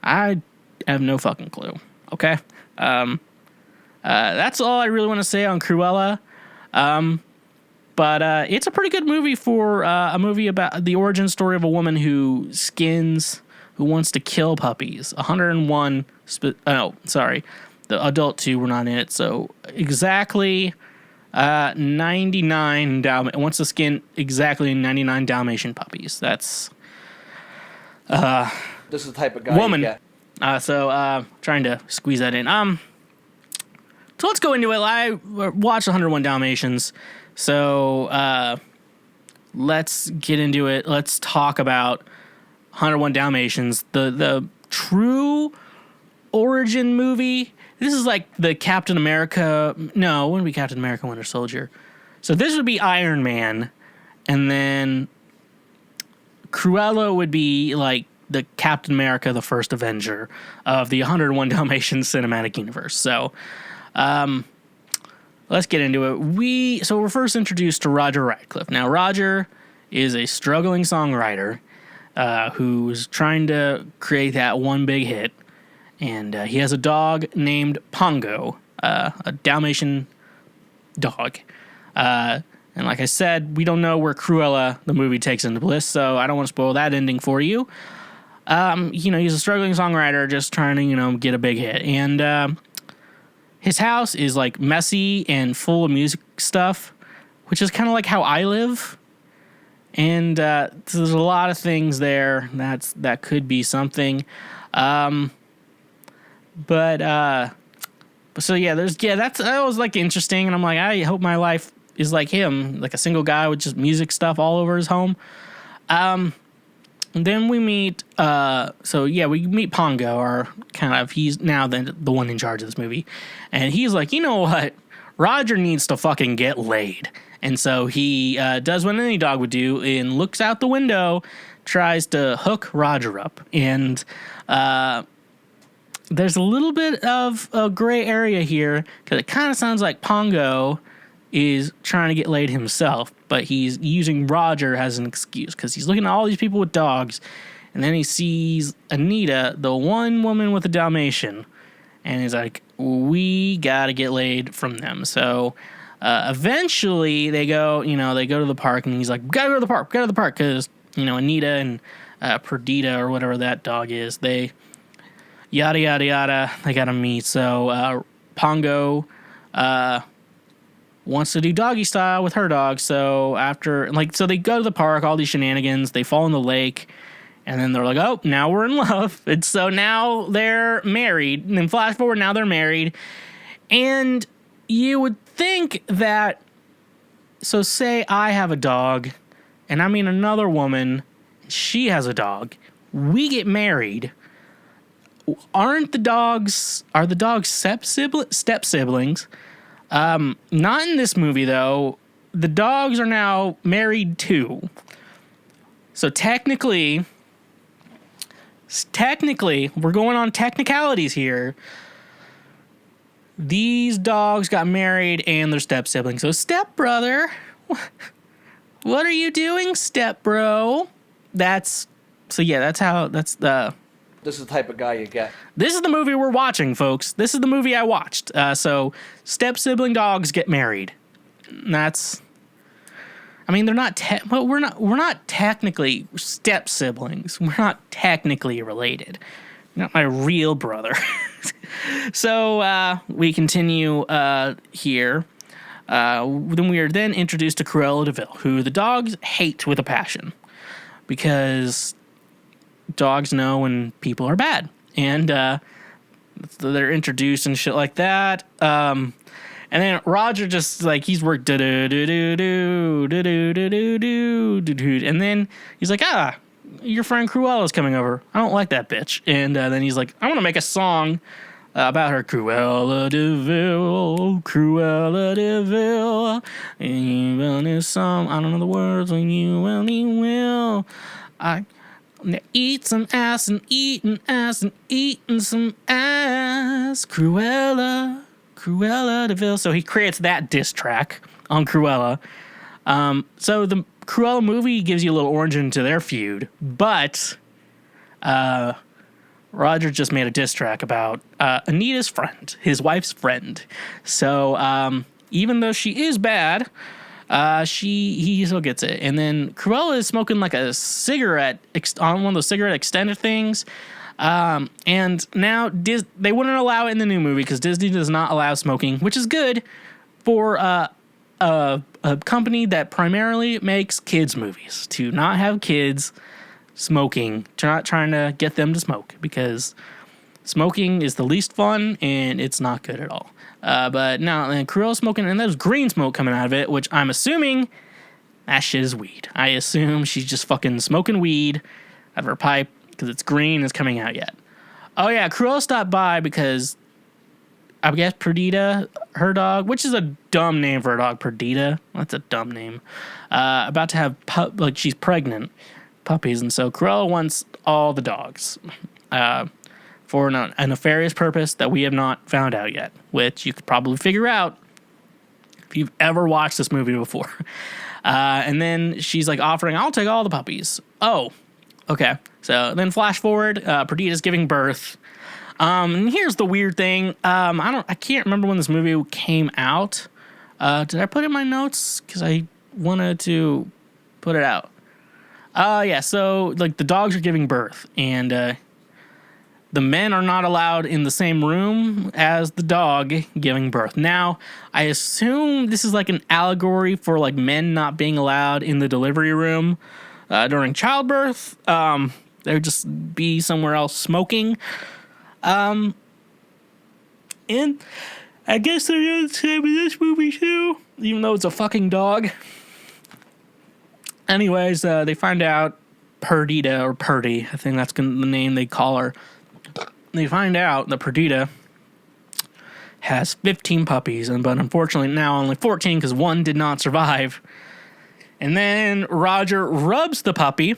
I have no fucking clue. Okay. That's all I really want to say on Cruella. But it's a pretty good movie for a movie about the origin story of a woman who wants to kill puppies. 101. The adult 2 were not in it. So exactly 99 wants to skin exactly 99 Dalmatian puppies. That's This is the type of guy woman. you get. Trying to squeeze that in. So let's go into it. I watched 101 Dalmatians. So let's get into it. Let's talk about 101 Dalmatians, the true origin movie. This is like the Captain America. No, it wouldn't be Captain America Winter Soldier. So this would be Iron Man. And then Cruella would be like the Captain America, the First Avenger of the 101 Dalmatians cinematic universe. So let's get into it. We're first introduced to Roger Radcliffe. Now, Roger is a struggling songwriter who's trying to create that one big hit. And he has a dog named Pongo, a Dalmatian dog. And like I said, we don't know where Cruella, the movie, takes into bliss, so I don't want to spoil that ending for you. He's a struggling songwriter just trying to, get a big hit. And his house is, like, messy and full of music stuff, which is kind of like how I live. And so there's a lot of things there that could be something. That was like interesting, and I'm like, I hope my life is like him, like a single guy with just music stuff all over his home. And then we meet we meet Pongo, he's now the one in charge of this movie, and he's like, you know what, Roger needs to fucking get laid. And so he does what any dog would do and looks out the window, tries to hook Roger up, and there's a little bit of a gray area here, because it kind of sounds like Pongo is trying to get laid himself, but he's using Roger as an excuse, because he's looking at all these people with dogs, and then he sees Anita, the one woman with a Dalmatian, and he's like, we gotta get laid from them. So eventually they go to the park, and he's like, gotta go to the park, because, Anita and Perdita, or whatever that dog is, they... yada, yada, yada, they gotta meet. So, Pongo, wants to do doggy style with her dog. So so they go to the park, all these shenanigans, they fall in the lake, and then they're like, oh, now we're in love. And so now they're married. And then flash forward, now they're married. And you would think that, so say I have a dog, and I mean another woman, she has a dog, we get married. Are the dogs step siblings? Not in this movie, though. The dogs are now married too. So technically, we're going on technicalities here. These dogs got married and they're step siblings. So stepbrother, what are you doing, stepbro? This is the type of guy you get. This is the movie we're watching, folks. This is the movie I watched. So step sibling dogs get married. That's I mean, they're not. But we're not technically step siblings. We're not technically related. You're not my real brother. So we continue here. Then we are then introduced to Cruella de Vil, who the dogs hate with a passion, because dogs know when people are bad, and so they're introduced and shit like that. And then Roger just like he's worked do do do do do do do do do, and then he's like, your friend Cruella's coming over. I don't like that bitch. And then he's like, I want to make a song about her. Cruella de Vil, Cruella de Vil, and you will need some. I don't know the words. When you only will, I eat some ass and eating ass and eating some ass. Cruella de Vil. So he creates that diss track on Cruella. So the Cruella movie gives you a little origin to their feud, but Roger just made a diss track about Anita's friend, his wife's friend. So even though she is bad, he still gets it. And then Cruella is smoking like a cigarette on one of those cigarette extender things. And now they wouldn't allow it in the new movie because Disney does not allow smoking, which is good for a company that primarily makes kids movies, to not have kids smoking, to not trying to get them to smoke, because smoking is the least fun and it's not good at all. But now, and Cruella's smoking, and there's green smoke coming out of it, which I'm assuming that shit is weed. I assume she's just fucking smoking weed out of her pipe because it's green and it's coming out yet. Oh yeah, Cruella stopped by because I guess Perdita, her dog, which is a dumb name for a dog, Perdita. That's a dumb name. About to have she's pregnant, puppies, and so Cruella wants all the dogs for a nefarious purpose that we have not found out yet, which you could probably figure out if you've ever watched this movie before. And then she's like offering, I'll take all the puppies. Oh, okay. So then flash forward, Perdita's giving birth. And here's the weird thing. I can't remember when this movie came out. Did I put it in my notes? Because I wanted to put it out. Yeah, so like the dogs are giving birth, and the men are not allowed in the same room as the dog giving birth. Now, I assume this is like an allegory for like men not being allowed in the delivery room during childbirth. They'd just be somewhere else smoking. And I guess they're doing the same in this movie too, even though it's a fucking dog. Anyways, they find out Perdita, or Purdy, I think that's the name they call her. They find out that Perdita has 15 puppies, but unfortunately now only 14 because one did not survive. And then Roger rubs the puppy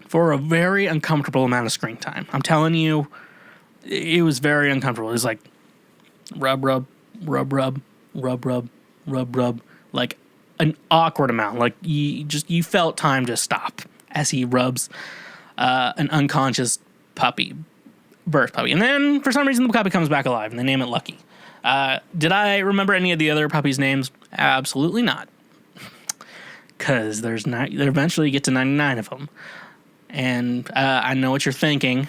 for a very uncomfortable amount of screen time. I'm telling you, it was very uncomfortable. It was like rub, rub, rub, rub, rub, rub, rub, rub, like an awkward amount. Like you felt time just stop as he rubs an unconscious birth puppy. And then for some reason the puppy comes back alive and they name it Lucky. Did I remember any of the other puppies' names? Absolutely not. Because they eventually get to 99 of them. And I know what you're thinking.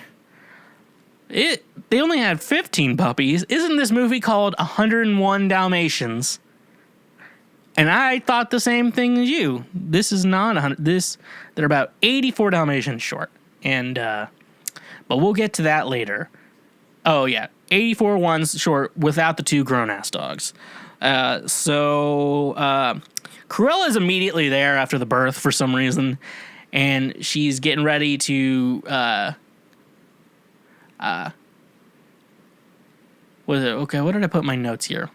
They only had 15 puppies. Isn't this movie called 101 Dalmatians? And I thought the same thing as you. This is not 100. They're about 84 Dalmatians short. And but we'll get to that later. Oh yeah, 84 ones short without the two grown-ass dogs. So Cruella is immediately there after the birth for some reason, and she's getting ready to what is it? Okay, what did I put in my notes here?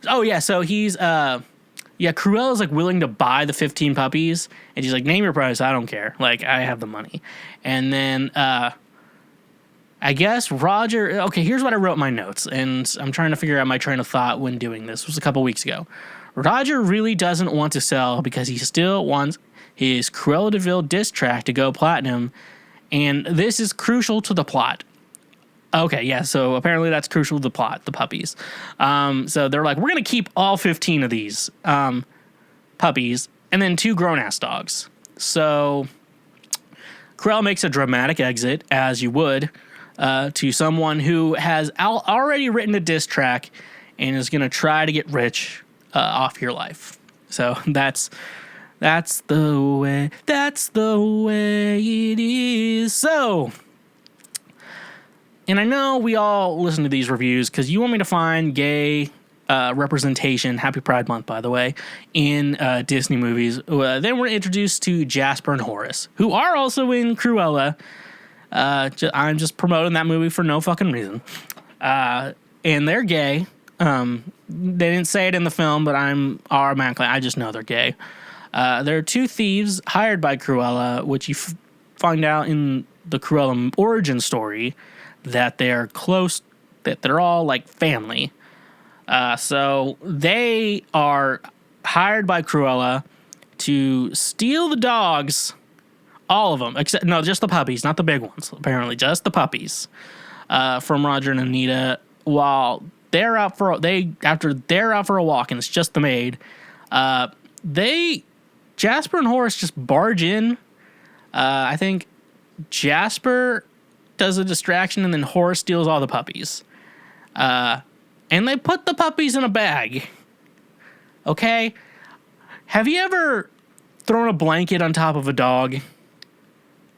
Oh yeah, so he's Cruella's like willing to buy the 15 puppies, and she's like, name your price, I don't care. Like, I have the money. And then I guess Roger, okay, here's what I wrote in my notes, and I'm trying to figure out my train of thought when doing this. It was a couple weeks ago. Roger really doesn't want to sell because he still wants his Cruella de Vil diss track to go platinum, and this is crucial to the plot. Okay, yeah, so apparently that's crucial to the plot, the puppies. So they're like, we're going to keep all 15 of these puppies and then 2 grown-ass dogs. So Cruella makes a dramatic exit, as you would, to someone who has already written a diss track and is going to try to get rich off your life. So that's the way it is. So, and I know we all listen to these reviews because you want me to find gay representation, Happy Pride Month, by the way, in Disney movies. Then we're introduced to Jasper and Horace, who are also in Cruella. I'm just promoting that movie for no fucking reason. And they're gay. They didn't say it in the film, but I just know they're gay. There are 2 thieves hired by Cruella, which you find out in the Cruella origin story that they're close, that they're all like family. So they are hired by Cruella to steal the dogs, all of them, just the puppies, not the big ones, apparently, just the puppies, from Roger and Anita, while after they're out for a walk and it's just the maid, Jasper and Horace just barge in. I think Jasper does a distraction and then Horace steals all the puppies. And they put the puppies in a bag. Okay? Have you ever thrown a blanket on top of a dog?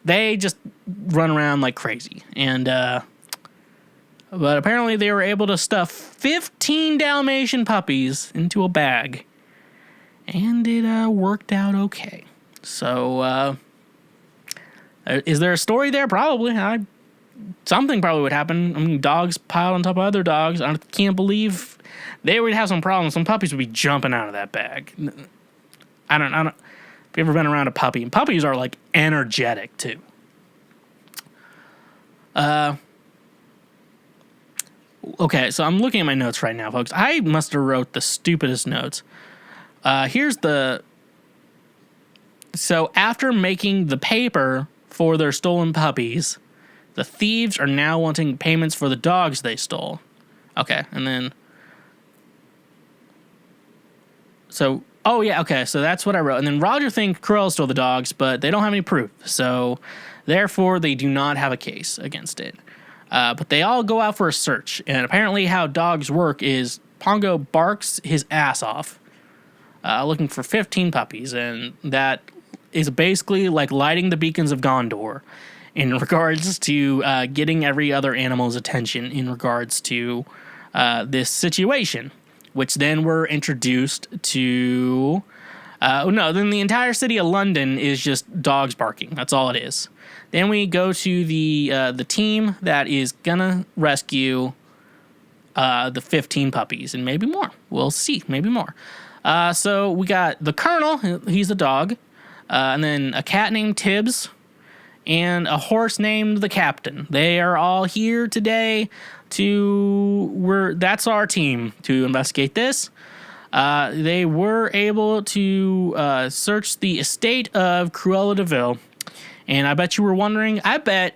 They just run around like crazy. And, but apparently they were able to stuff 15 Dalmatian puppies into a bag. And it worked out okay. So, is there a story there? Probably. Something probably would happen. I mean, dogs piled on top of other dogs. I can't believe they would have some problems. Some puppies would be jumping out of that bag. I don't. Have you ever been around a puppy? And puppies are like energetic too. Okay, so I'm looking at my notes right now, folks. I must have wrote the stupidest notes. So after making the paper for their stolen puppies, the thieves are now wanting payments for the dogs they stole. Okay, and then... So that's what I wrote. And then Roger thinks Cruella stole the dogs, but they don't have any proof. So, therefore, they do not have a case against it. But they all go out for a search. And apparently how dogs work is Pongo barks his ass off, looking for 15 puppies. And that is basically like lighting the beacons of Gondor in regards to getting every other animal's attention in regards to this situation. Which then we're introduced to... then the entire city of London is just dogs barking. That's all it is. Then we go to the team that is gonna rescue the 15 puppies. And maybe more. We'll see. Maybe more. So we got the Colonel. He's a dog. And then a cat named Tibbs. And a horse named the Captain. They are all here today that's our team to investigate this. They were able to search the estate of Cruella de Vil. And I bet you were wondering, I bet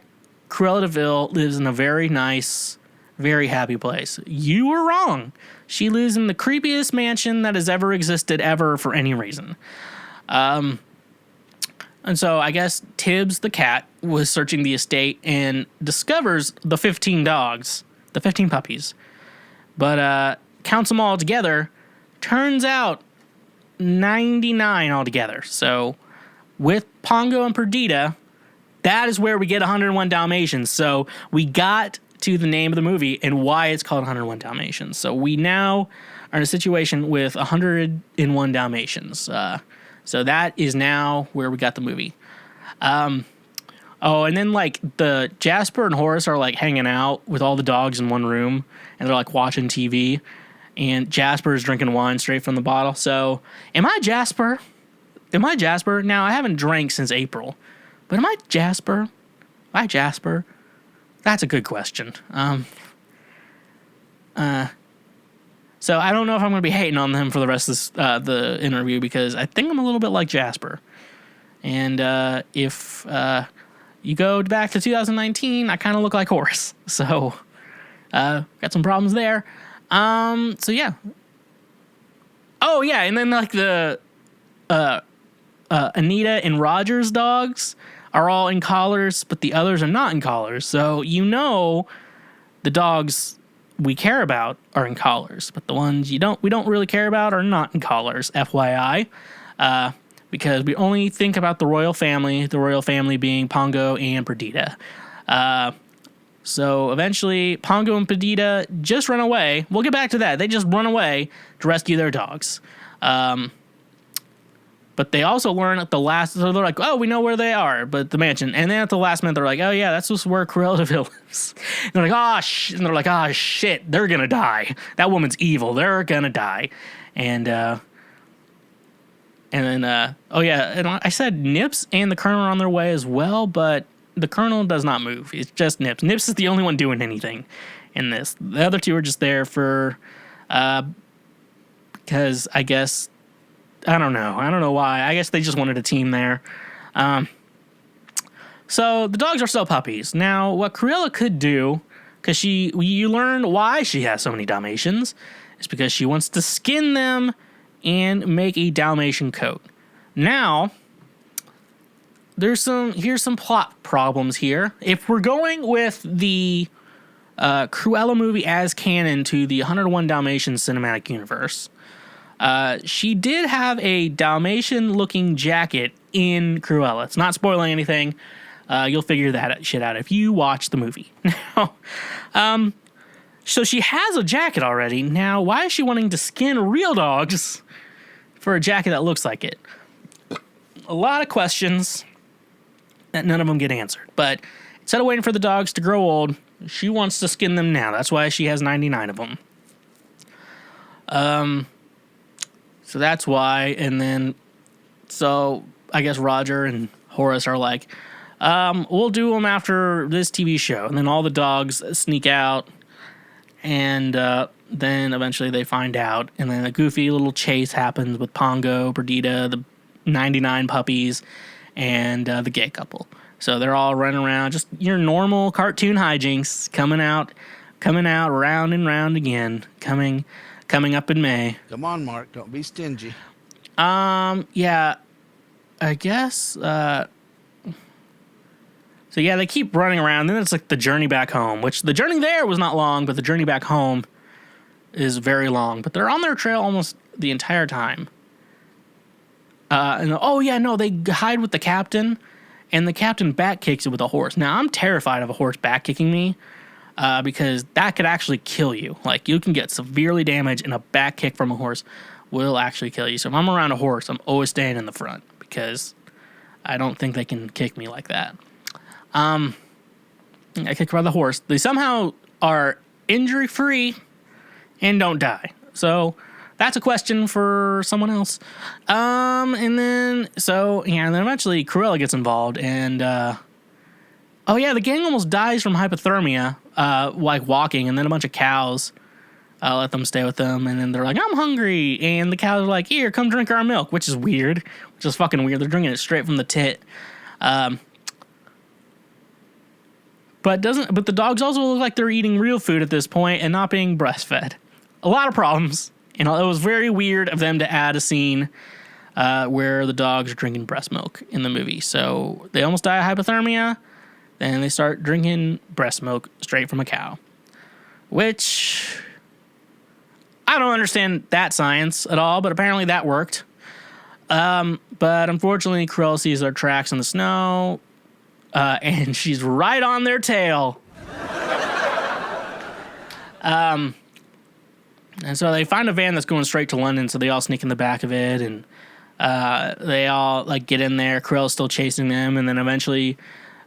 Cruella de Vil lives in a very nice, very happy place. You were wrong. She lives in the creepiest mansion that has ever existed ever for any reason. And so I guess Tibbs the cat was searching the estate and discovers the 15 dogs, the 15 puppies, but counts them all together. Turns out 99 altogether. So with Pongo and Perdita, that is where we get 101 Dalmatians. So we got to the name of the movie and why it's called 101 Dalmatians. So we now are in a situation with 101 Dalmatians. So that is now where we got the movie. And then like the Jasper and Horace are like hanging out with all the dogs in one room and they're like watching TV and Jasper is drinking wine straight from the bottle. So am I Jasper? Now I haven't drank since April, but am I Jasper? That's a good question. So I don't know if I'm going to be hating on them for the rest of the interview because I think I'm a little bit like Jasper. And if you go back to 2019, I kind of look like Horace. So Got some problems there. So yeah. Oh yeah, and then like the Anita and Roger's dogs are all in collars, but the others are not in collars. So the dogs we care about are in collars, but the ones we don't really care about are not in collars. FYI, because we only think about the royal family being Pongo and Perdita. So eventually, Pongo and Perdita just run away. We'll get back to that. They just run away to rescue their dogs. But they also learn at the last, so they're like, oh, we know where they are, but the mansion. And then at the last minute, they're like, oh yeah, that's just where Cruella de Vil lives. And they're like, and they're like, oh shit, they're gonna die. That woman's evil. They're gonna die. And then, oh yeah, and I said Nips and the Colonel are on their way as well, but the Colonel does not move. It's just Nips. Nips is the only one doing anything in this. The other two are just there for, because I guess, I don't know why. I guess they just wanted a team there. So the dogs are still puppies. Now, what Cruella could do, because you learn why she has so many Dalmatians, is because she wants to skin them and make a Dalmatian coat. Now, here's some plot problems here. If we're going with the Cruella movie as canon to the 101 Dalmatians cinematic universe, she did have a Dalmatian-looking jacket in Cruella. It's not spoiling anything. You'll figure that shit out if you watch the movie. Now, so she has a jacket already. Now, why is she wanting to skin real dogs for a jacket that looks like it? A lot of questions that none of them get answered. But instead of waiting for the dogs to grow old, she wants to skin them now. That's why she has 99 of them. So that's why, and then, so I guess Roger and Horace are like, we'll do them after this TV show. And then all the dogs sneak out, and then eventually they find out, and then a goofy little chase happens with Pongo, Perdita, the 99 puppies, and the gay couple. So they're all running around, just your normal cartoon hijinks, coming out round and round again, coming up in May. Come on, Mark. Don't be stingy. Yeah, I guess, so yeah, they keep running around. Then it's like the journey back home, which the journey there was not long, but the journey back home is very long. But they're on their trail almost the entire time. And oh yeah, no, they hide with the captain, and the captain back kicks it with a horse. Now, I'm terrified of a horse back kicking me. Because that could actually kill you. Like, you can get severely damaged, and a back kick from a horse will actually kill you. So if I'm around a horse, I'm always staying in the front, because I don't think they can kick me like that. I kick by the horse. They somehow are injury-free and don't die. So that's a question for someone else. And then eventually Cruella gets involved, and oh yeah, the gang almost dies from hypothermia, like walking, and then a bunch of cows let them stay with them, and then they're like, I'm hungry, and the cows are like, here, come drink our milk, which is weird, which is fucking weird. They're drinking it straight from the tit. But the dogs also look like they're eating real food at this point and not being breastfed. A lot of problems, and it was very weird of them to add a scene where the dogs are drinking breast milk in the movie. So they almost die of hypothermia. Then they start drinking breast milk straight from a cow, which I don't understand that science at all, but apparently that worked. But unfortunately, Cruella sees their tracks in the snow, and she's right on their tail. And so they find a van that's going straight to London, so they all sneak in the back of it, and they all like get in there. Cruella's still chasing them, and then eventually,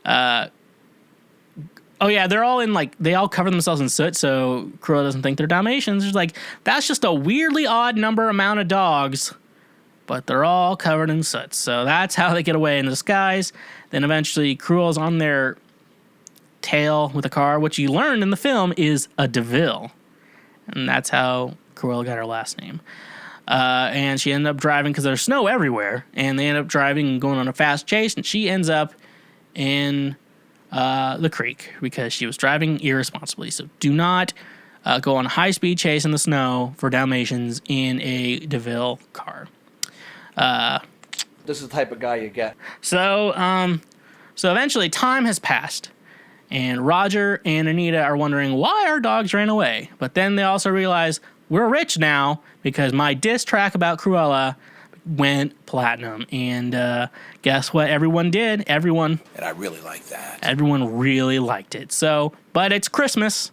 oh yeah, they're all in they all cover themselves in soot, so Cruella doesn't think they're Dalmatians. There's that's just a weirdly odd amount of dogs, but they're all covered in soot. So that's how they get away in disguise. Then eventually, Cruella's on their tail with a car, which you learned in the film is a DeVille. And that's how Cruella got her last name. And she ended up driving because there's snow everywhere. And they end up driving and going on a fast chase. And she ends up in the creek because she was driving irresponsibly. So do not go on a high-speed chase in the snow for Dalmatians in a DeVille car. This is the type of guy you get. So eventually time has passed, and Roger and Anita are wondering why our dogs ran away. But then they also realize we're rich now because my diss track about Cruella went platinum. And guess what everyone did? Everyone. And I really like that. Everyone really liked it. So, but it's Christmas.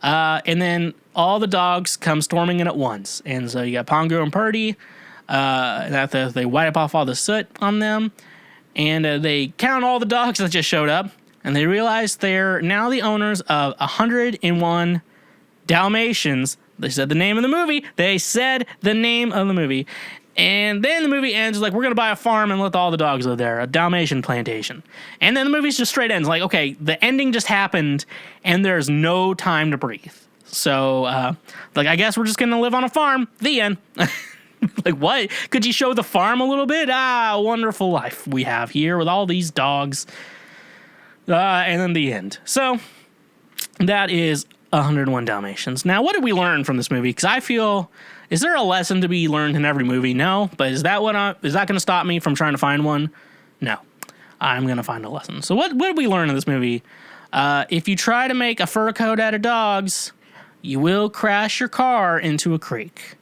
And then all the dogs come storming in at once. And so you got Pongo and Purdy. They wipe off all the soot on them. And they count all the dogs that just showed up. And they realize they're now the owners of 101 Dalmatians. They said the name of the movie. And then the movie ends like, we're going to buy a farm and let all the dogs live there, a Dalmatian plantation. And then the movie's just straight ends. Like, okay, the ending just happened, and there's no time to breathe. So, I guess we're just going to live on a farm. The end. Like, what? Could you show the farm a little bit? Wonderful life we have here with all these dogs. And then the end. So, that is 101 Dalmatians. Now, what did we learn from this movie? Because I feel... Is there a lesson to be learned in every movie? No. But is that going to stop me from trying to find one? No. I'm going to find a lesson. So what did we learn in this movie? If you try to make a fur coat out of dogs, you will crash your car into a creek.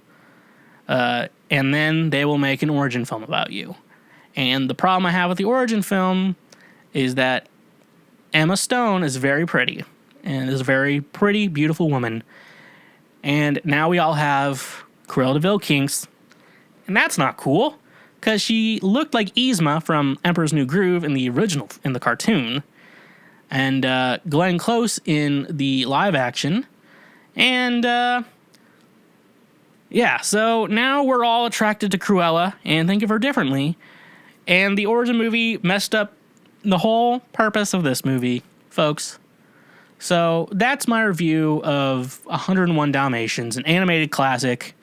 And then they will make an origin film about you. And the problem I have with the origin film is that Emma Stone is very pretty. And is a very pretty, beautiful woman. And now we all have Cruella de Vil kinks, and that's not cool, because she looked like Yzma from Emperor's New Groove in the cartoon, and Glenn Close in the live action, and so now we're all attracted to Cruella and think of her differently, and the origin movie messed up the whole purpose of this movie, folks. So that's my review of 101 Dalmatians, an animated classic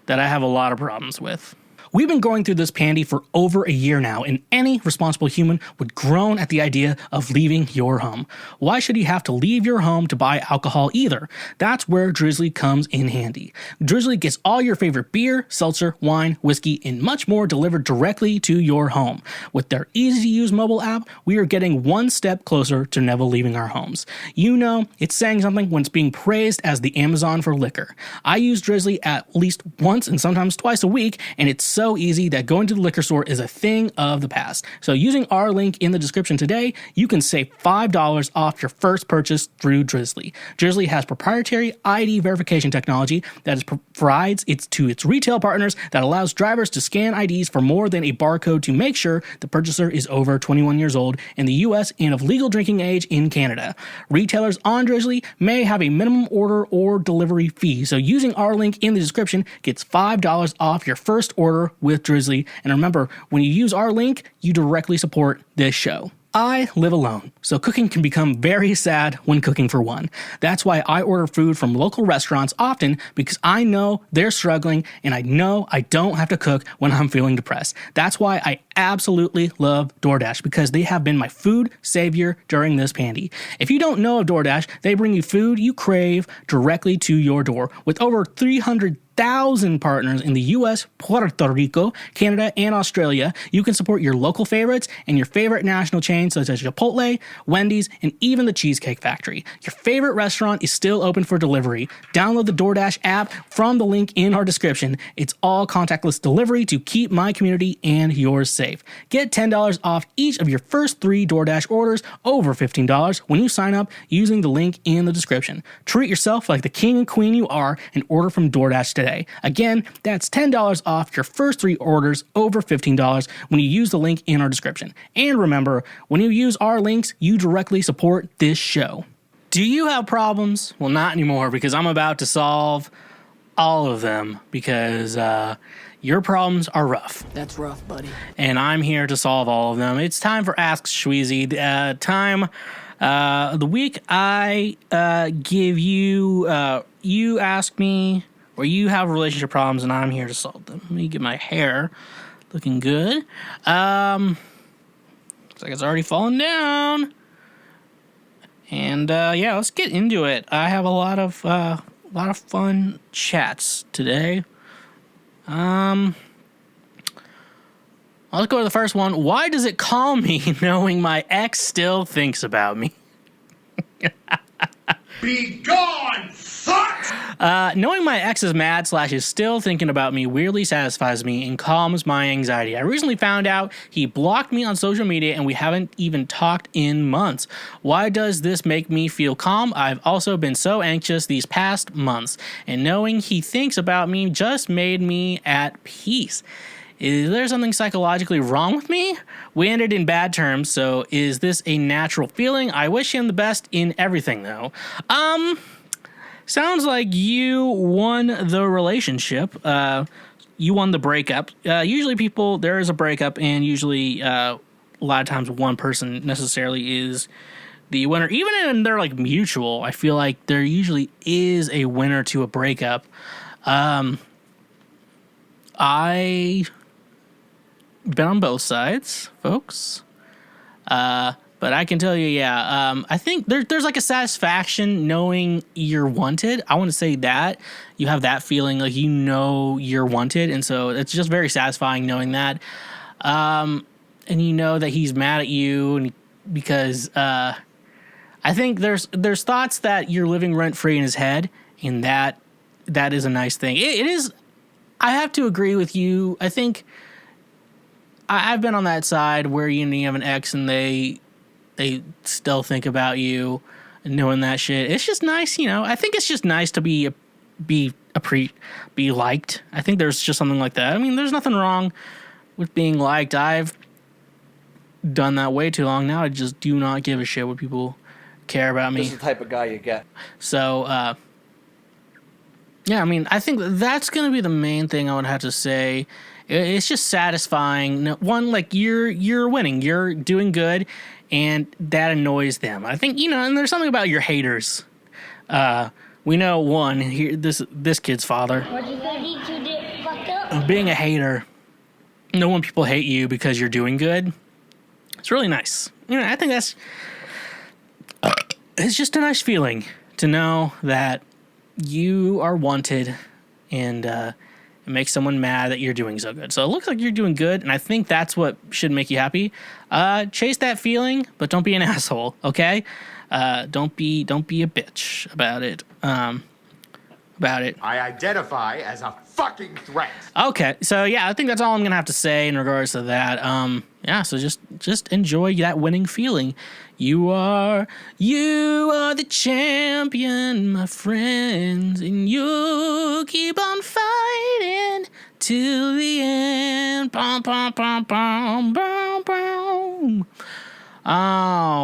that I have a lot of problems with. We've been going through this pandy for over a year now, and any responsible human would groan at the idea of leaving your home. Why should you have to leave your home to buy alcohol either? That's where Drizzly comes in handy. Drizzly gets all your favorite beer, seltzer, wine, whiskey, and much more delivered directly to your home. With their easy-to-use mobile app, we are getting one step closer to never leaving our homes. You know, it's saying something when it's being praised as the Amazon for liquor. I use Drizzly at least once and sometimes twice a week, and it's so easy that going to the liquor store is a thing of the past. So using our link in the description today, you can save $5 off your first purchase through Drizzly. Drizzly has proprietary ID verification technology that provides to its retail partners that allows drivers to scan IDs for more than a barcode to make sure the purchaser is over 21 years old in the US and of legal drinking age in Canada. Retailers on Drizzly may have a minimum order or delivery fee, so using our link in the description gets $5 off your first order with Drizzly. And remember, when you use our link, you directly support this show. I live alone, so cooking can become very sad when cooking for one. That's why I order food from local restaurants often, because I know they're struggling and I know I don't have to cook when I'm feeling depressed. That's why I absolutely love DoorDash, because they have been my food savior during this pandy. If you don't know of DoorDash, they bring you food you crave directly to your door. With over 300,000 partners in the US, Puerto Rico, Canada, and Australia, you can support your local favorites and your favorite national chains such as Chipotle, Wendy's, and even the Cheesecake Factory. Your favorite restaurant is still open for delivery. Download the DoorDash app from the link in our description. It's all contactless delivery to keep my community and yours safe. Get $10 off each of your first 3 DoorDash orders over $15 when you sign up using the link in the description. Treat yourself like the king and queen you are and order from DoorDash today. Again, that's $10 off your first 3 orders over $15 when you use the link in our description. And remember, when you use our links, you directly support this show. Do you have problems? Well, not anymore, because I'm about to solve all of them, because your problems are rough. That's rough, buddy. And I'm here to solve all of them. It's time for Ask Schweezy. The week I give you, you ask me, or you have relationship problems, and I'm here to solve them. Let me get my hair looking good. Looks like it's already fallen down. And yeah, let's get into it. I have a lot of fun chats today. Let's go to the first one. Why does it calm me knowing my ex still thinks about me? Be gone, fuck! Knowing my ex is mad / is still thinking about me weirdly satisfies me and calms my anxiety. I recently found out he blocked me on social media and we haven't even talked in months. Why does this make me feel calm? I've also been so anxious these past months, and knowing he thinks about me just made me at peace. Is there something psychologically wrong with me? We ended in bad terms, so is this a natural feeling? I wish him the best in everything, though. Sounds like you won the relationship. You won the breakup. Usually there is a breakup, and usually a lot of times one person necessarily is the winner. Even when they're like mutual, I feel like there usually is a winner to a breakup. I been on both sides, folks. But I can tell you, I think there's like a satisfaction knowing you're wanted. I want to say that you have that feeling like you're wanted, and so it's just very satisfying knowing that. And you know that he's mad at you, and because I think there's thoughts that you're living rent free in his head, and that is a nice thing. It is. I have to agree with you. I think I've been on that side where you have an ex and they still think about you, and knowing that shit. It's just nice, I think it's just nice to be liked. I think there's just something like that. I mean, there's nothing wrong with being liked. I've done that way too long now. I just do not give a shit what people care about me. This is the type of guy you get. So, yeah, I mean, I think that's going to be the main thing I would have to say. It's just satisfying. One, like, you're winning. You're doing good, and that annoys them. I think, and there's something about your haters. We know one, here, this kid's father. What'd you say? He too did fucked up. Being a hater. When people hate you because you're doing good, it's really nice. I think it's just a nice feeling to know that you are wanted, and it makes someone mad that you're doing so good. So it looks like you're doing good, and I think that's what should make you happy. Chase that feeling, but don't be an asshole, okay? Don't be a bitch about it. I identify as a fucking threat. Okay, so yeah, I think that's all I'm gonna have to say in regards to that. So just enjoy that winning feeling. You are the champion, my friends, and you'll keep on fighting till the end. Bum, bum, bum, bum, bum, bum.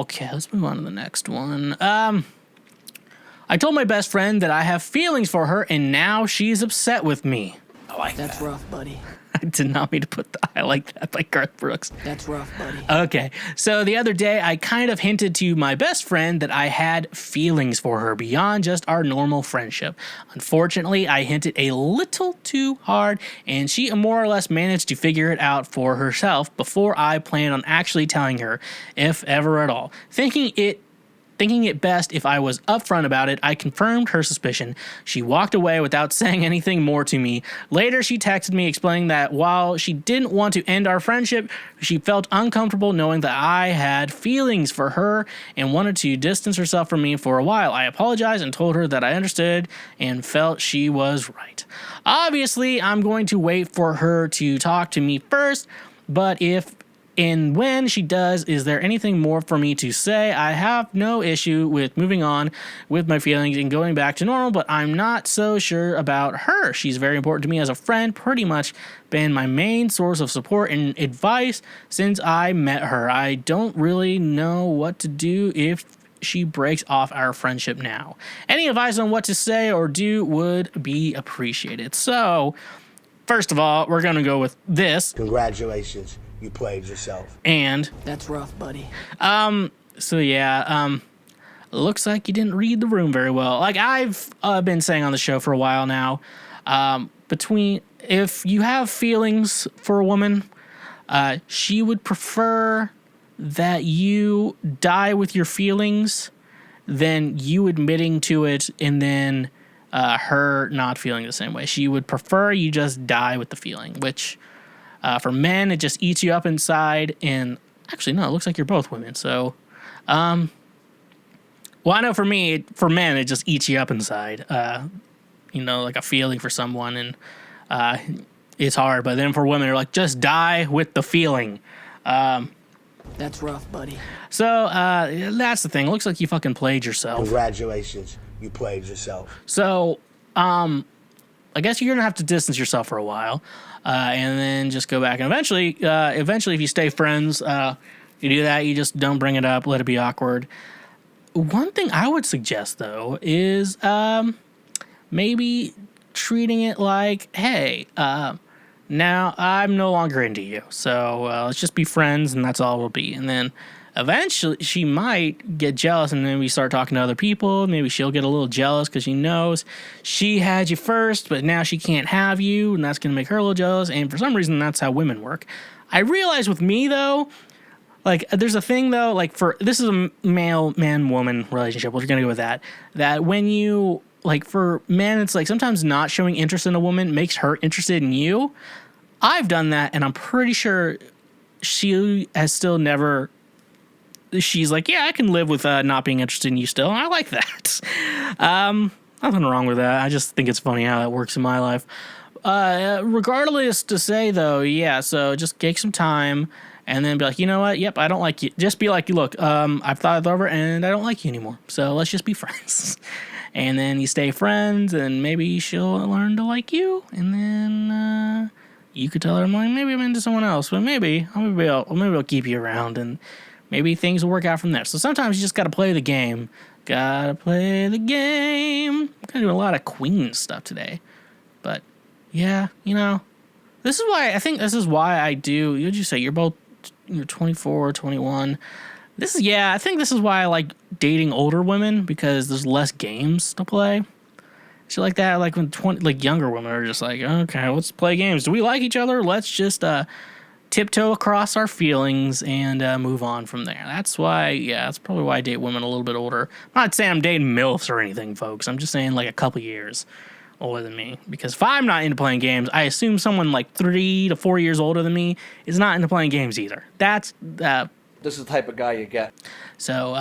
Okay, let's move on to the next one. I told my best friend that I have feelings for her, and now she's upset with me. I like that. That's rough, buddy. I did not mean to put the I like that by Garth Brooks. That's rough, buddy. Okay, so the other day I kind of hinted to my best friend that I had feelings for her beyond just our normal friendship. Unfortunately, I hinted a little too hard, and she more or less managed to figure it out for herself before I planned on actually telling her, if ever at all. Thinking it best if I was upfront about it, I confirmed her suspicion. She walked away without saying anything more to me. Later, she texted me explaining that while she didn't want to end our friendship, she felt uncomfortable knowing that I had feelings for her and wanted to distance herself from me for a while. I apologized and told her that I understood and felt she was right. Obviously, I'm going to wait for her to talk to me first, but if and when she does, is there anything more for me to say? I have no issue with moving on with my feelings and going back to normal, but I'm not so sure about her. She's very important to me as a friend, pretty much been my main source of support and advice since I met her. I don't really know what to do if she breaks off our friendship now. Any advice on what to say or do would be appreciated. So, first of all, we're going to go with this. Congratulations. You played yourself. And that's rough, buddy. Looks like you didn't read the room very well. Like I've been saying on the show for a while now, if you have feelings for a woman, she would prefer that you die with your feelings than you admitting to it and then her not feeling the same way. She would prefer you just die with the feeling, which for men, it just eats you up inside. And actually, no, it looks like you're both women. So, well, I know for me, for men, it just eats you up inside. Like a feeling for someone, and it's hard. But then for women, they're like, just die with the feeling. That's rough, buddy. So that's the thing. It looks like you fucking played yourself. Congratulations, you played yourself. So I guess you're gonna have to distance yourself for a while, and then just go back. And eventually, if you stay friends, you do that. You just don't bring it up. Let it be awkward. One thing I would suggest though is maybe treating it like, hey, now I'm no longer into you, so let's just be friends, and that's all we'll be. And then eventually she might get jealous, and then we start talking to other people. Maybe she'll get a little jealous because she knows she had you first, but now she can't have you, and that's going to make her a little jealous. And for some reason, that's how women work. I realize with me, though, like, there's a thing, though, like, this is a male man-woman relationship. We're going to go with that when you... Like, for men, it's like sometimes not showing interest in a woman makes her interested in you. I've done that, and I'm pretty sure she has still never... She's like, yeah, I can live with not being interested in you still, and I like that. Nothing wrong with that. I just think it's funny how it works in my life. Regardless to say, though, yeah, so just take some time, and then be like, you know what? Yep, I don't like you. Just be like, look, I've thought it over, and I don't like you anymore, so let's just be friends. And then you stay friends, and maybe she'll learn to like you. And then you could tell her, I'm like, maybe I'm into someone else, but maybe I'll keep you around, and maybe things will work out from there. So sometimes you just got to play the game. Gotta play the game. I'm gonna do a lot of Queen stuff today, but yeah, this is why I do. What'd you say? You're 24, 21. I think this is why I like dating older women, because there's less games to play. Shit like that. Like when younger women are just like, okay, let's play games. Do we like each other? Let's just tiptoe across our feelings and move on from there. That's probably why I date women a little bit older. I'm not saying I'm dating MILFs or anything, folks. I'm just saying like a couple years older than me. Because if I'm not into playing games, I assume someone like 3 to 4 years older than me is not into playing games either. This is the type of guy you get. So,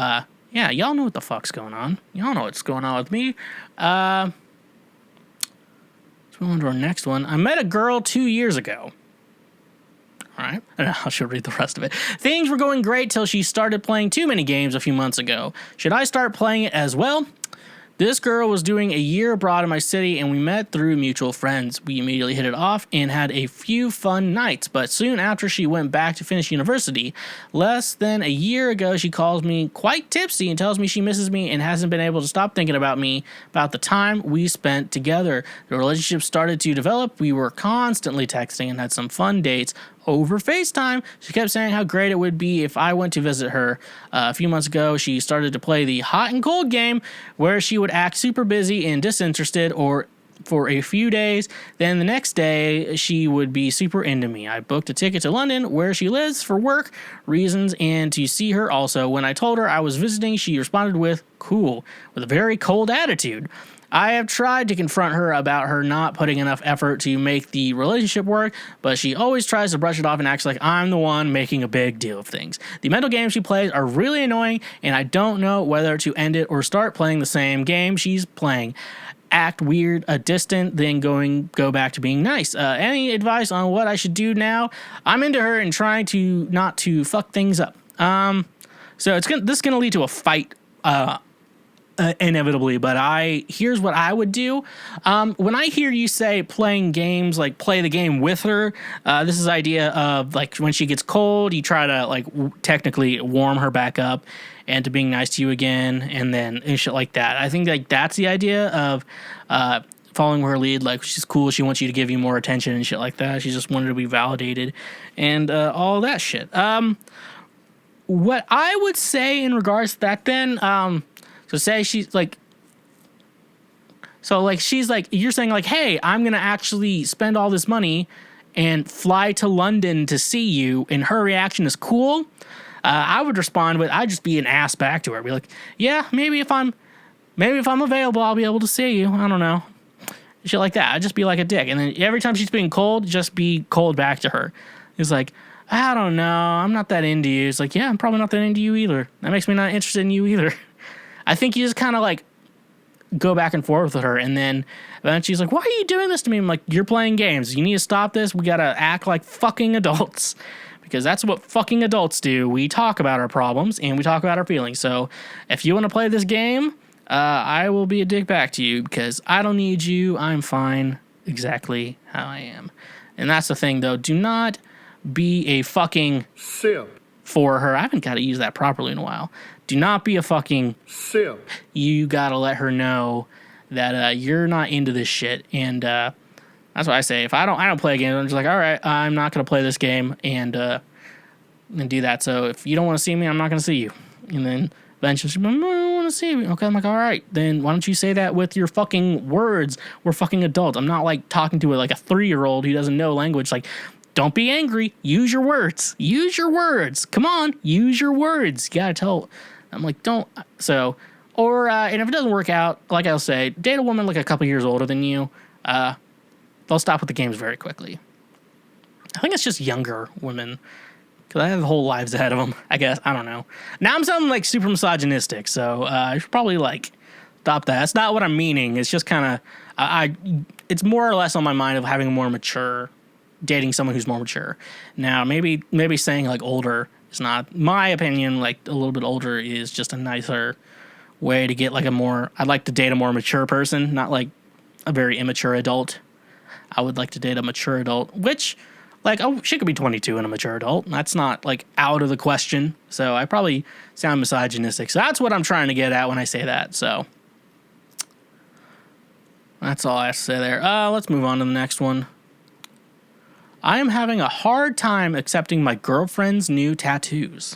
yeah, y'all know what the fuck's going on. Y'all know what's going on with me. Let's move on to our next one. I met a girl 2 years ago. All right. I should read the rest of it. Things were going great till she started playing too many games a few months ago. Should I start playing it as well? This girl was doing a year abroad in my city, and we met through mutual friends. We immediately hit it off and had a few fun nights, but soon after she went back to finish university. Less than a year ago, she calls me quite tipsy and tells me she misses me and hasn't been able to stop thinking about me, about the time we spent together. The relationship started to develop. We were constantly texting and had some fun dates over FaceTime. She kept saying how great it would be if I went to visit her. A few months ago, she started to play the hot and cold game, where she would act super busy and disinterested or for a few days. Then the next day, she would be super into me. I booked a ticket to London, where she lives, for work reasons and to see her also. When I told her I was visiting, she responded with, cool, with a very cold attitude. I have tried to confront her about her not putting enough effort to make the relationship work, but she always tries to brush it off and acts like I'm the one making a big deal of things. The mental games she plays are really annoying, and I don't know whether to end it or start playing the same game she's playing. Act weird, distant, then go back to being nice. Any advice on what I should do now? I'm into her and trying to not to fuck things up. So this is gonna lead to a fight. Inevitably, but here's what I would do. When I hear you say playing games, like play the game with her, this is the idea of like when she gets cold, you try to like technically warm her back up and to being nice to you again, and shit like that. I think like that's the idea of following her lead. Like she's cool, she wants you to give you more attention and shit like that. She just wanted to be validated and all that shit. What I would say in regards to that then, so say she's like, you're saying like, hey, I'm going to actually spend all this money and fly to London to see you. And her reaction is cool. I would respond with, I'd just be an ass back to her. Be like, yeah, maybe if I'm available, I'll be able to see you. I don't know. Shit like that. I'd just be like a dick. And then every time she's being cold, just be cold back to her. It's like, I don't know. I'm not that into you. It's like, yeah, I'm probably not that into you either. That makes me not interested in you either. I think you just kind of like go back and forth with her. And then she's like, why are you doing this to me? I'm like, you're playing games. You need to stop this. We got to act like fucking adults. Because that's what fucking adults do. We talk about our problems and we talk about our feelings. So if you want to play this game, I will be a dick back to you because I don't need you. I'm fine exactly how I am. And that's the thing, though. Do not be a fucking simp for her. I haven't got to use that properly in a while. Do not be a fucking simp. You got to let her know that you're not into this shit. And that's what I say. If I don't play a game, I'm just like, all right, I'm not going to play this game and do that. So if you don't want to see me, I'm not going to see you. And then eventually she's like, I don't want to see you. Okay, I'm like, all right, then why don't you say that with your fucking words? We're fucking adults. I'm not like talking to like a 3-year-old who doesn't know language. Like, don't be angry. Use your words. Use your words. Come on, use your words. You gotta tell. I'm like, don't. So, or and if it doesn't work out, like I'll say, date a woman like a couple years older than you. They'll stop with the games very quickly. I think it's just younger women. Because I have whole lives ahead of them, I guess. I don't know. Now I'm sounding like super misogynistic, so I should probably like stop that. That's not what I'm meaning. It's just kind of, it's more or less on my mind of having a more mature, dating someone who's more mature. Now, maybe saying like older is not, my opinion, like a little bit older is just a nicer way to get like I'd like to date a more mature person, not like a very immature adult. I would like to date a mature adult, which... Like, oh, she could be 22 and a mature adult. That's not, like, out of the question. So I probably sound misogynistic. So that's what I'm trying to get at when I say that. So that's all I have to say there. Let's move on to the next one. I am having a hard time accepting my girlfriend's new tattoos.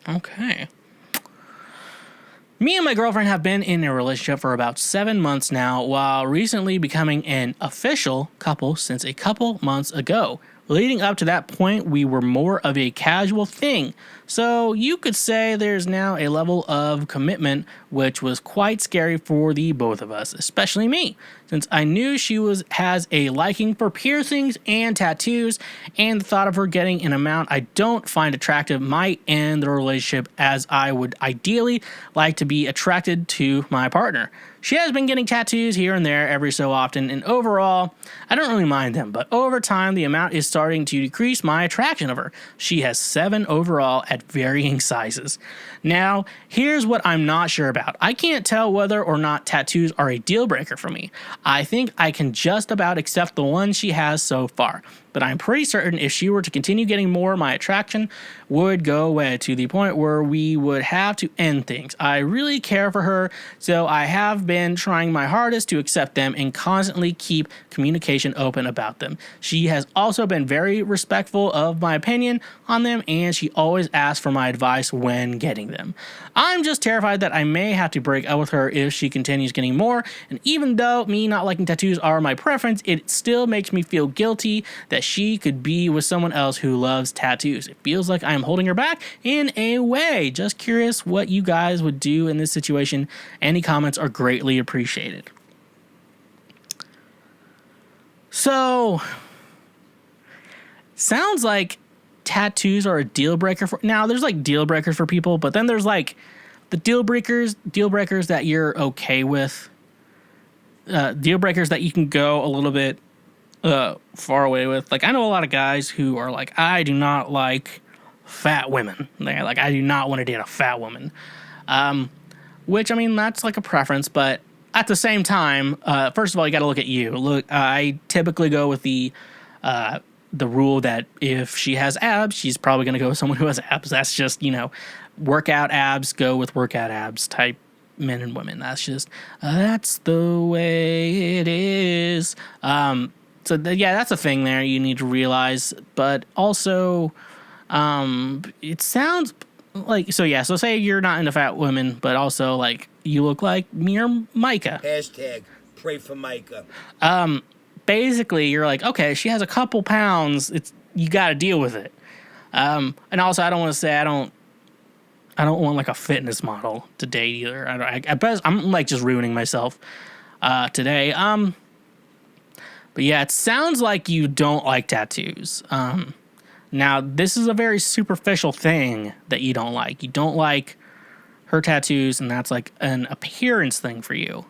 Okay. Me and my girlfriend have been in a relationship for about 7 months now, while recently becoming an official couple since a couple months ago. Leading up to that point, we were more of a casual thing. So you could say there's now a level of commitment, which was quite scary for the both of us, especially me, since I knew she has a liking for piercings and tattoos, and the thought of her getting an amount I don't find attractive might end the relationship, as I would ideally like to be attracted to my partner. She has been getting tattoos here and there every so often, and overall, I don't really mind them, but over time, the amount is starting to decrease my attraction of her. She has 7 overall at varying sizes. Now, here's what I'm not sure about. I can't tell whether or not tattoos are a deal breaker for me. I think I can just about accept the one she has so far, but I'm pretty certain if she were to continue getting more, my attraction would go away to the point where we would have to end things. I really care for her, so I have been trying my hardest to accept them and constantly keep communication open about them. She has also been very respectful of my opinion on them, and she always asks for my advice when getting them. I'm just terrified that I may have to break up with her if she continues getting more, and even though me not liking tattoos are my preference, it still makes me feel guilty that she could be with someone else who loves tattoos. It feels like I'm holding her back in a way. Just curious what you guys would do in this situation. Any comments are greatly appreciated. So, sounds like tattoos are a deal breaker for... Now, there's like deal breakers for people, but then there's like the deal breakers that you're okay with. Deal breakers that you can go a little bit far away with. Like, I know a lot of guys who are like, I do not like fat women. They're like, I do not want to date a fat woman. Which, I mean, that's like a preference, but at the same time, first of all, you got to look at you. Look, I typically go with the rule that if she has abs, she's probably going to go with someone who has abs. That's just, workout abs, go with workout abs type men and women. That's just, that's the way it is. Yeah, that's a thing there you need to realize. But also, it sounds like, so say you're not into fat women, but also, like, you look like me or Micah. Hashtag pray for Micah. Basically, you're like, okay, she has a couple pounds. You got to deal with it. And also, I don't want to say I don't want like a fitness model to date either. I'm like just ruining myself today. But yeah, it sounds like you don't like tattoos. Now, this is a very superficial thing that you don't like. You don't like her tattoos, and that's like an appearance thing for you.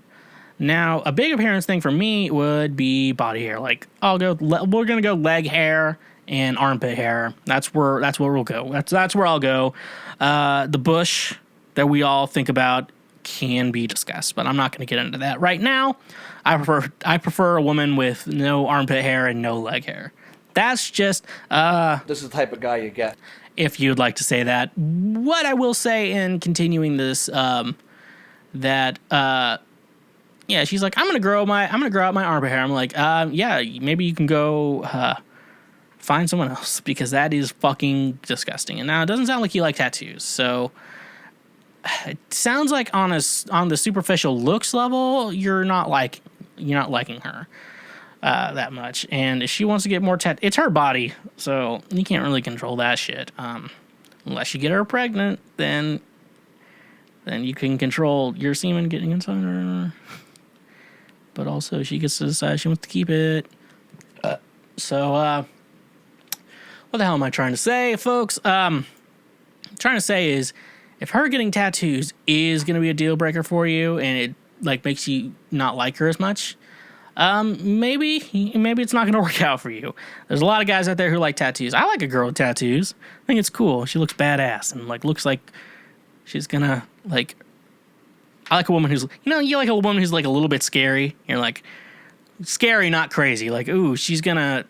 Now, a big appearance thing for me would be body hair. Like, we're gonna go leg hair and armpit hair. That's where we'll go. That's where I'll go. The bush that we all think about can be discussed, but I'm not going to get into that right now. I prefer a woman with no armpit hair and no leg hair. That's just This is the type of guy you get. if you'd like to say that. What I will say in continuing this, yeah, she's like, I'm gonna grow out my armpit hair. I'm like, yeah, maybe you can go find someone else, because that is fucking disgusting. And now it doesn't sound like you like tattoos, so it sounds like on the superficial looks level, you're not liking her that much. And if she wants to get more it's her body, so you can't really control that shit. Unless you get her pregnant, then you can control your semen getting inside her. But also, she gets to decide she wants to keep it. So what the hell am I trying to say, folks? Trying to say is, if her getting tattoos is going to be a deal breaker for you, and it like makes you not like her as much, maybe it's not going to work out for you. There's a lot of guys out there who like tattoos. I like a girl with tattoos. I think it's cool. She looks badass and like looks like she's gonna like. I like a woman who's, you like a woman who's like a little bit scary. You're like scary, not crazy. Like, ooh, she's gonna.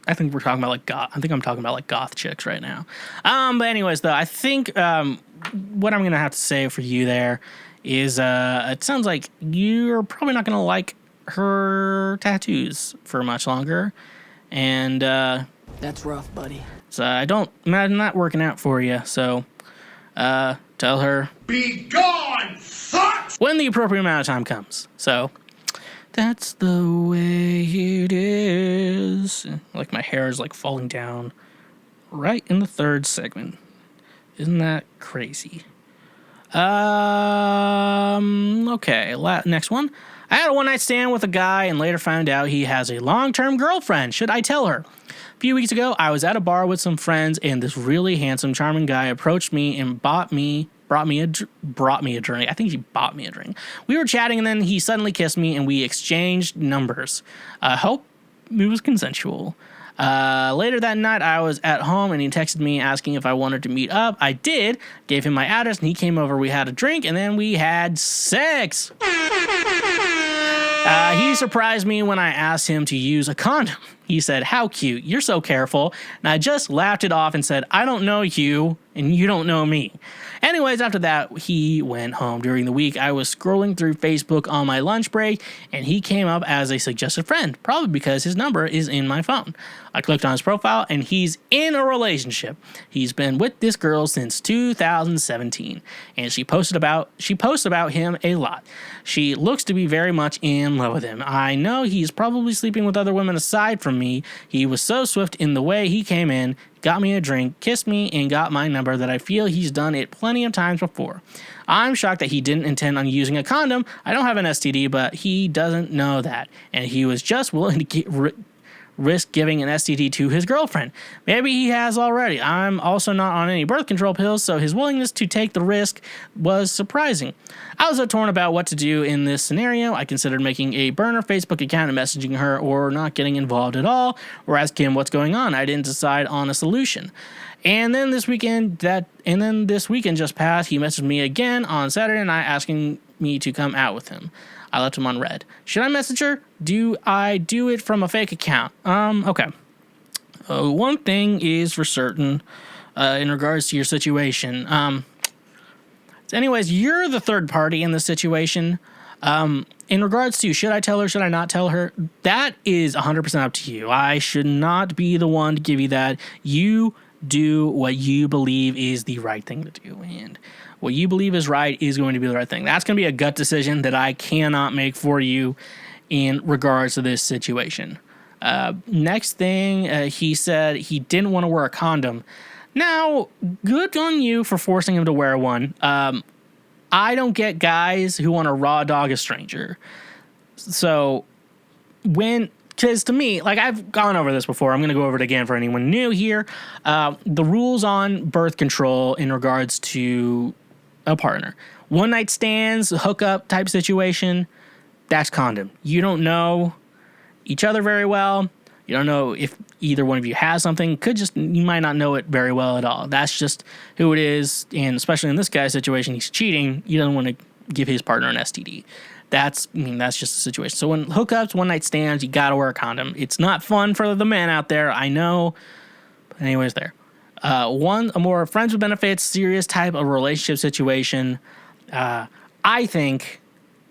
I think we're talking about like goth. I think I'm talking about like goth chicks right now. But anyways, though, I think what I'm gonna have to say for you there is it sounds like you're probably not gonna like her tattoos for much longer, and That's rough, buddy. so I don't imagine that working out for you. So tell her, Be gone, fuck! when the appropriate amount of time comes. So that's the way it is. Like my hair is like falling down right in the third segment. Isn't that crazy? Okay, next one. I had a one-night stand with a guy and later found out he has a long-term girlfriend. Should I tell her? A few weeks ago, I was at a bar with some friends and this really handsome, charming guy approached me and brought me a drink. I think he bought me a drink. We were chatting and then he suddenly kissed me and we exchanged numbers. Hope it was consensual. Later that night, I was at home and he texted me asking if I wanted to meet up. I did, gave him my address and he came over. We had a drink and then we had sex. He surprised me when I asked him to use a condom. He said, "How cute, you're so careful." And I just laughed it off and said, "I don't know you and you don't know me." Anyways, after that, he went home. During the week, I was scrolling through Facebook on my lunch break, and he came up as a suggested friend, probably because his number is in my phone. I clicked on his profile, and he's in a relationship. He's been with this girl since 2017, and she posted about him a lot. She looks to be very much in love with him. I know he's probably sleeping with other women aside from me. He was so swift in the way he came in, got me a drink, kissed me, and got my number that I feel he's done it plenty of times before. I'm shocked that he didn't intend on using a condom. I don't have an STD, but he doesn't know that, and he was just willing to risk giving an STD to his girlfriend. Maybe he has already. I'm also not on any birth control pills, so his willingness to take the risk was surprising. I was so torn about what to do in this scenario. I considered making a burner Facebook account and messaging her, or not getting involved at all, or asking him what's going on. I didn't decide on a solution. And then this weekend just passed. He messaged me again on Saturday night asking me to come out with him. I left him on red. Should I message her? Do I do it from a fake account? Okay. One thing is for certain in regards to your situation. Anyways, you're the third party in this situation. In regards to should I tell her, should I not tell her, that is 100% up to you. I should not be the one to give you that. You do what you believe is the right thing to do, and what you believe is right is going to be the right thing. That's going to be a gut decision that I cannot make for you in regards to this situation. Next thing, he said he didn't want to wear a condom. Now, good on you for forcing him to wear one. I don't get guys who want to raw dog a stranger. So because to me, like I've gone over this before, I'm going to go over it again for anyone new here. The rules on birth control in regards to a partner. One night stands, hookup type situation, that's condom. You don't know each other very well. You don't know if either one of you has something. You might not know it very well at all. That's just who it is. And especially in this guy's situation, he's cheating. You don't want to give his partner an STD. That's just the situation. So when hookups, one night stands, you got to wear a condom. It's not fun for the men out there. I know. But anyways, there. A more friends with benefits, serious type of relationship situation. I think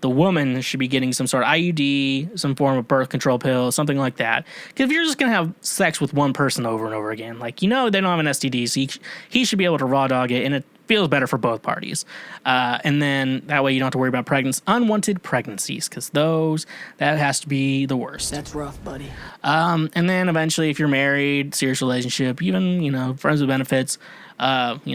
the woman should be getting some sort of IUD, some form of birth control pill, something like that. Because if you're just going to have sex with one person over and over again, they don't have an STD, so he should be able to raw dog it, and it feels better for both parties. And then that way you don't have to worry about unwanted pregnancies, because that has to be the worst. That's rough, buddy. And then eventually, if you're married, serious relationship, even, friends with benefits,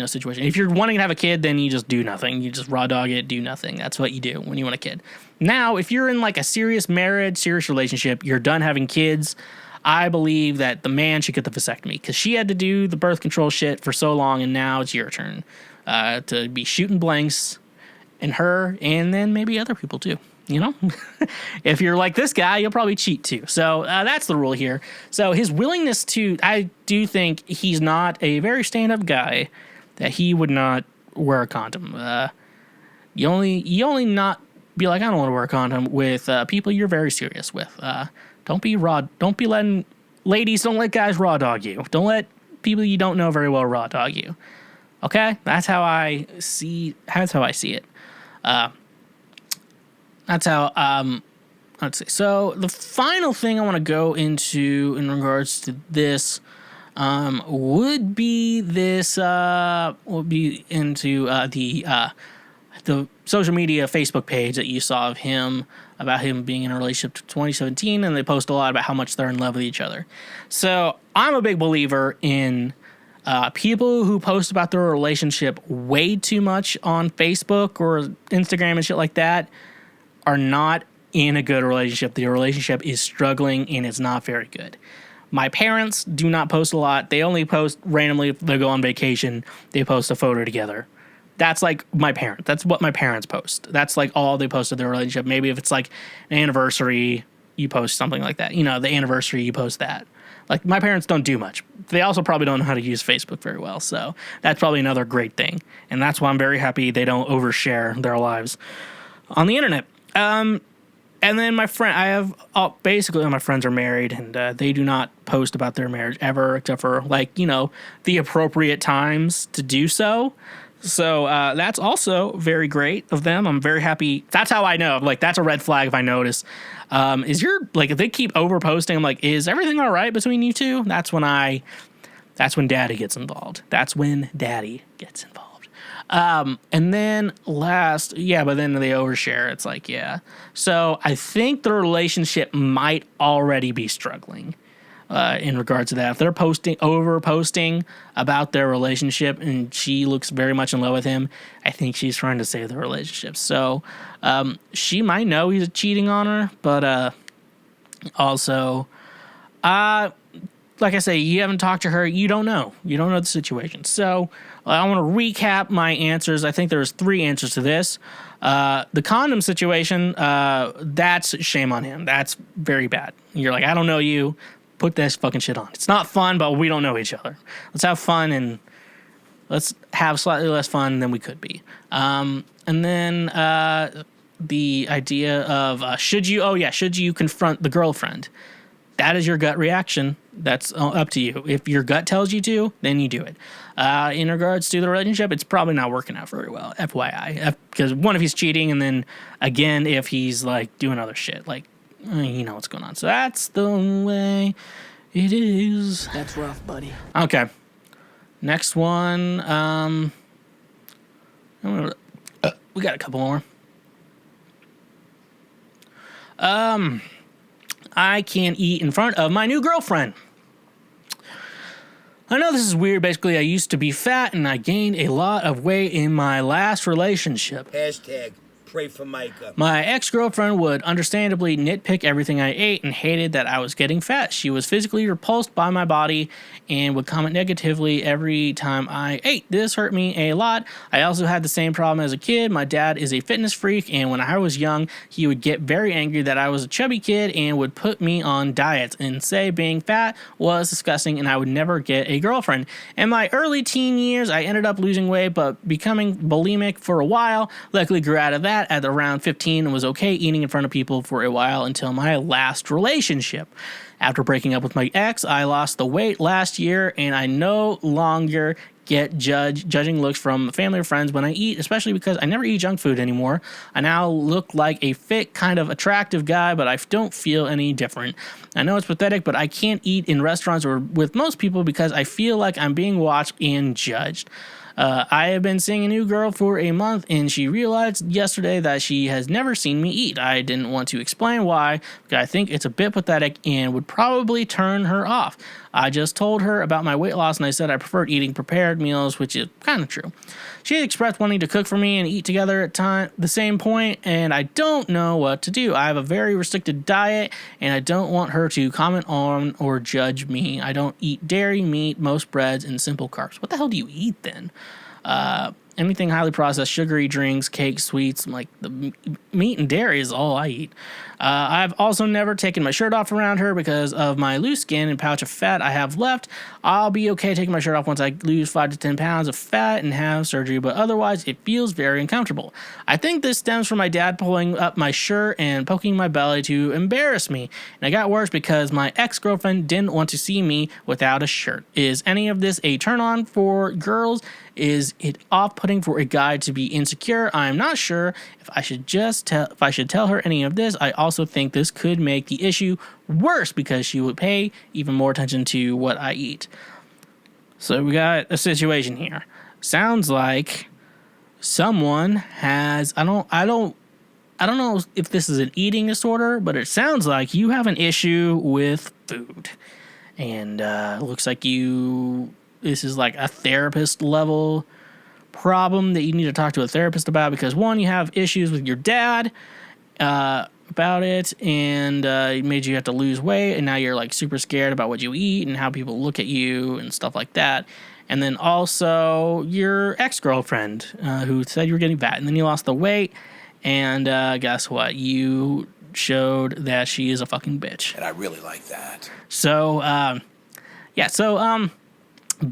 situation. If you're wanting to have a kid, then you just do nothing. You just raw dog it, do nothing. That's what you do when you want a kid. Now, if you're in a serious marriage, serious relationship, you're done having kids, I believe that the man should get the vasectomy, because she had to do the birth control shit for so long, and now it's your turn to be shooting blanks in her, and then maybe other people too. If you're like this guy, you'll probably cheat too. So that's the rule here. So his willingness I do think he's not a very stand-up guy, that he would not wear a condom. You only not be like, I don't want to wear a condom with people you're very serious with. Don't be letting ladies, don't let guys raw dog you. Don't let people you don't know very well raw dog you. Okay? That's how I see it. That's how, let's see. So the final thing I want to go into in regards to this would be into the social media Facebook page that you saw of him, about him being in a relationship to 2017, and they post a lot about how much they're in love with each other. So I'm a big believer in people who post about their relationship way too much on Facebook or Instagram and shit like that are not in a good relationship. The relationship is struggling and it's not very good. My parents do not post a lot. They only post randomly if they go on vacation. They post a photo together. That's like my parents. That's what my parents post. That's like all they post of their relationship. Maybe if it's like an anniversary, you post something like that. The anniversary, you post that. Like, my parents don't do much. They also probably don't know how to use Facebook very well. So that's probably another great thing. And that's why I'm very happy they don't overshare their lives on the internet. And then my friend, basically all my friends are married, and they do not post about their marriage ever, except for the appropriate times to do so. So that's also very great of them. I'm very happy. That's how I know. That's a red flag if I notice. If they keep over posting, I'm like, is everything all right between you two? That's when daddy gets involved. And then but then they overshare. It's like, yeah. So I think the relationship might already be struggling in regards to that. If they're over posting about their relationship and she looks very much in love with him, I think she's trying to save the relationship. So she might know he's cheating on her, but also, like I say, you haven't talked to her. You don't know the situation. So I want to recap my answers. I think there's 3 answers to this. The condom situation, that's shame on him. That's very bad. You're like, I don't know you. Put this fucking shit on. It's not fun, but we don't know each other. Let's have fun, and let's have slightly less fun than we could be. And then the idea of should you confront the girlfriend? That is your gut reaction. That's up to you. If your gut tells you to, then you do it. In regards to the relationship, it's probably not working out very well, FYI. Because one, if he's cheating, and then again, if he's doing other shit, you know what's going on. So that's the way it is. That's rough, buddy. Okay. Next one. We got a couple more. I can't eat in front of my new girlfriend. I know this is weird. Basically, I used to be fat and I gained a lot of weight in my last relationship. Hashtag pray for Micah. My ex-girlfriend would understandably nitpick everything I ate and hated that I was getting fat. She was physically repulsed by my body and would comment negatively every time I ate. This hurt me a lot. I also had the same problem as a kid. My dad is a fitness freak, and when I was young, he would get very angry that I was a chubby kid and would put me on diets and say being fat was disgusting and I would never get a girlfriend. In my early teen years, I ended up losing weight but becoming bulimic for a while. Luckily grew out of that at around 15 and was okay eating in front of people for a while until my last relationship. After breaking up with my ex, I lost the weight last year and I no longer get judging looks from family or friends when I eat, especially because I never eat junk food anymore. I now look like a fit, kind of attractive guy, but I don't feel any different. I know it's pathetic, but I can't eat in restaurants or with most people because I feel like I'm being watched and judged. I have been seeing a new girl for a month, and she realized yesterday that she has never seen me eat. I didn't want to explain why, because I think it's a bit pathetic and would probably turn her off. I just told her about my weight loss, and I said I preferred eating prepared meals, which is kind of true. She had expressed wanting to cook for me and eat together at the same point, and I don't know what to do. I have a very restricted diet, and I don't want her to comment on or judge me. I don't eat dairy, meat, most breads, and simple carbs. What the hell do you eat then? Anything highly processed, sugary drinks, cakes, sweets, like the meat and dairy is all I eat. I've also never taken my shirt off around her because of my loose skin and pouch of fat I have left. I'll be okay taking my shirt off once I lose 5 to 10 pounds of fat and have surgery, but otherwise it feels very uncomfortable. I think this stems from my dad pulling up my shirt and poking my belly to embarrass me. And it got worse because my ex-girlfriend didn't want to see me without a shirt. Is any of this a turn on for girls? Is it off-putting for a guy to be insecure? I'm not sure if I should tell her any of this. I also think this could make the issue worse because she would pay even more attention to what I eat. So we got a situation here. Sounds like someone has I don't know if this is an eating disorder, but it sounds like you have an issue with food. And looks like this is like a therapist level problem that you need to talk to a therapist about because one, you have issues with your dad about it and it made you have to lose weight and now you're like super scared about what you eat and how people look at you and stuff like that. And then also your ex-girlfriend who said you were getting fat and then you lost the weight and guess what? You showed that she is a fucking bitch. And I really like that.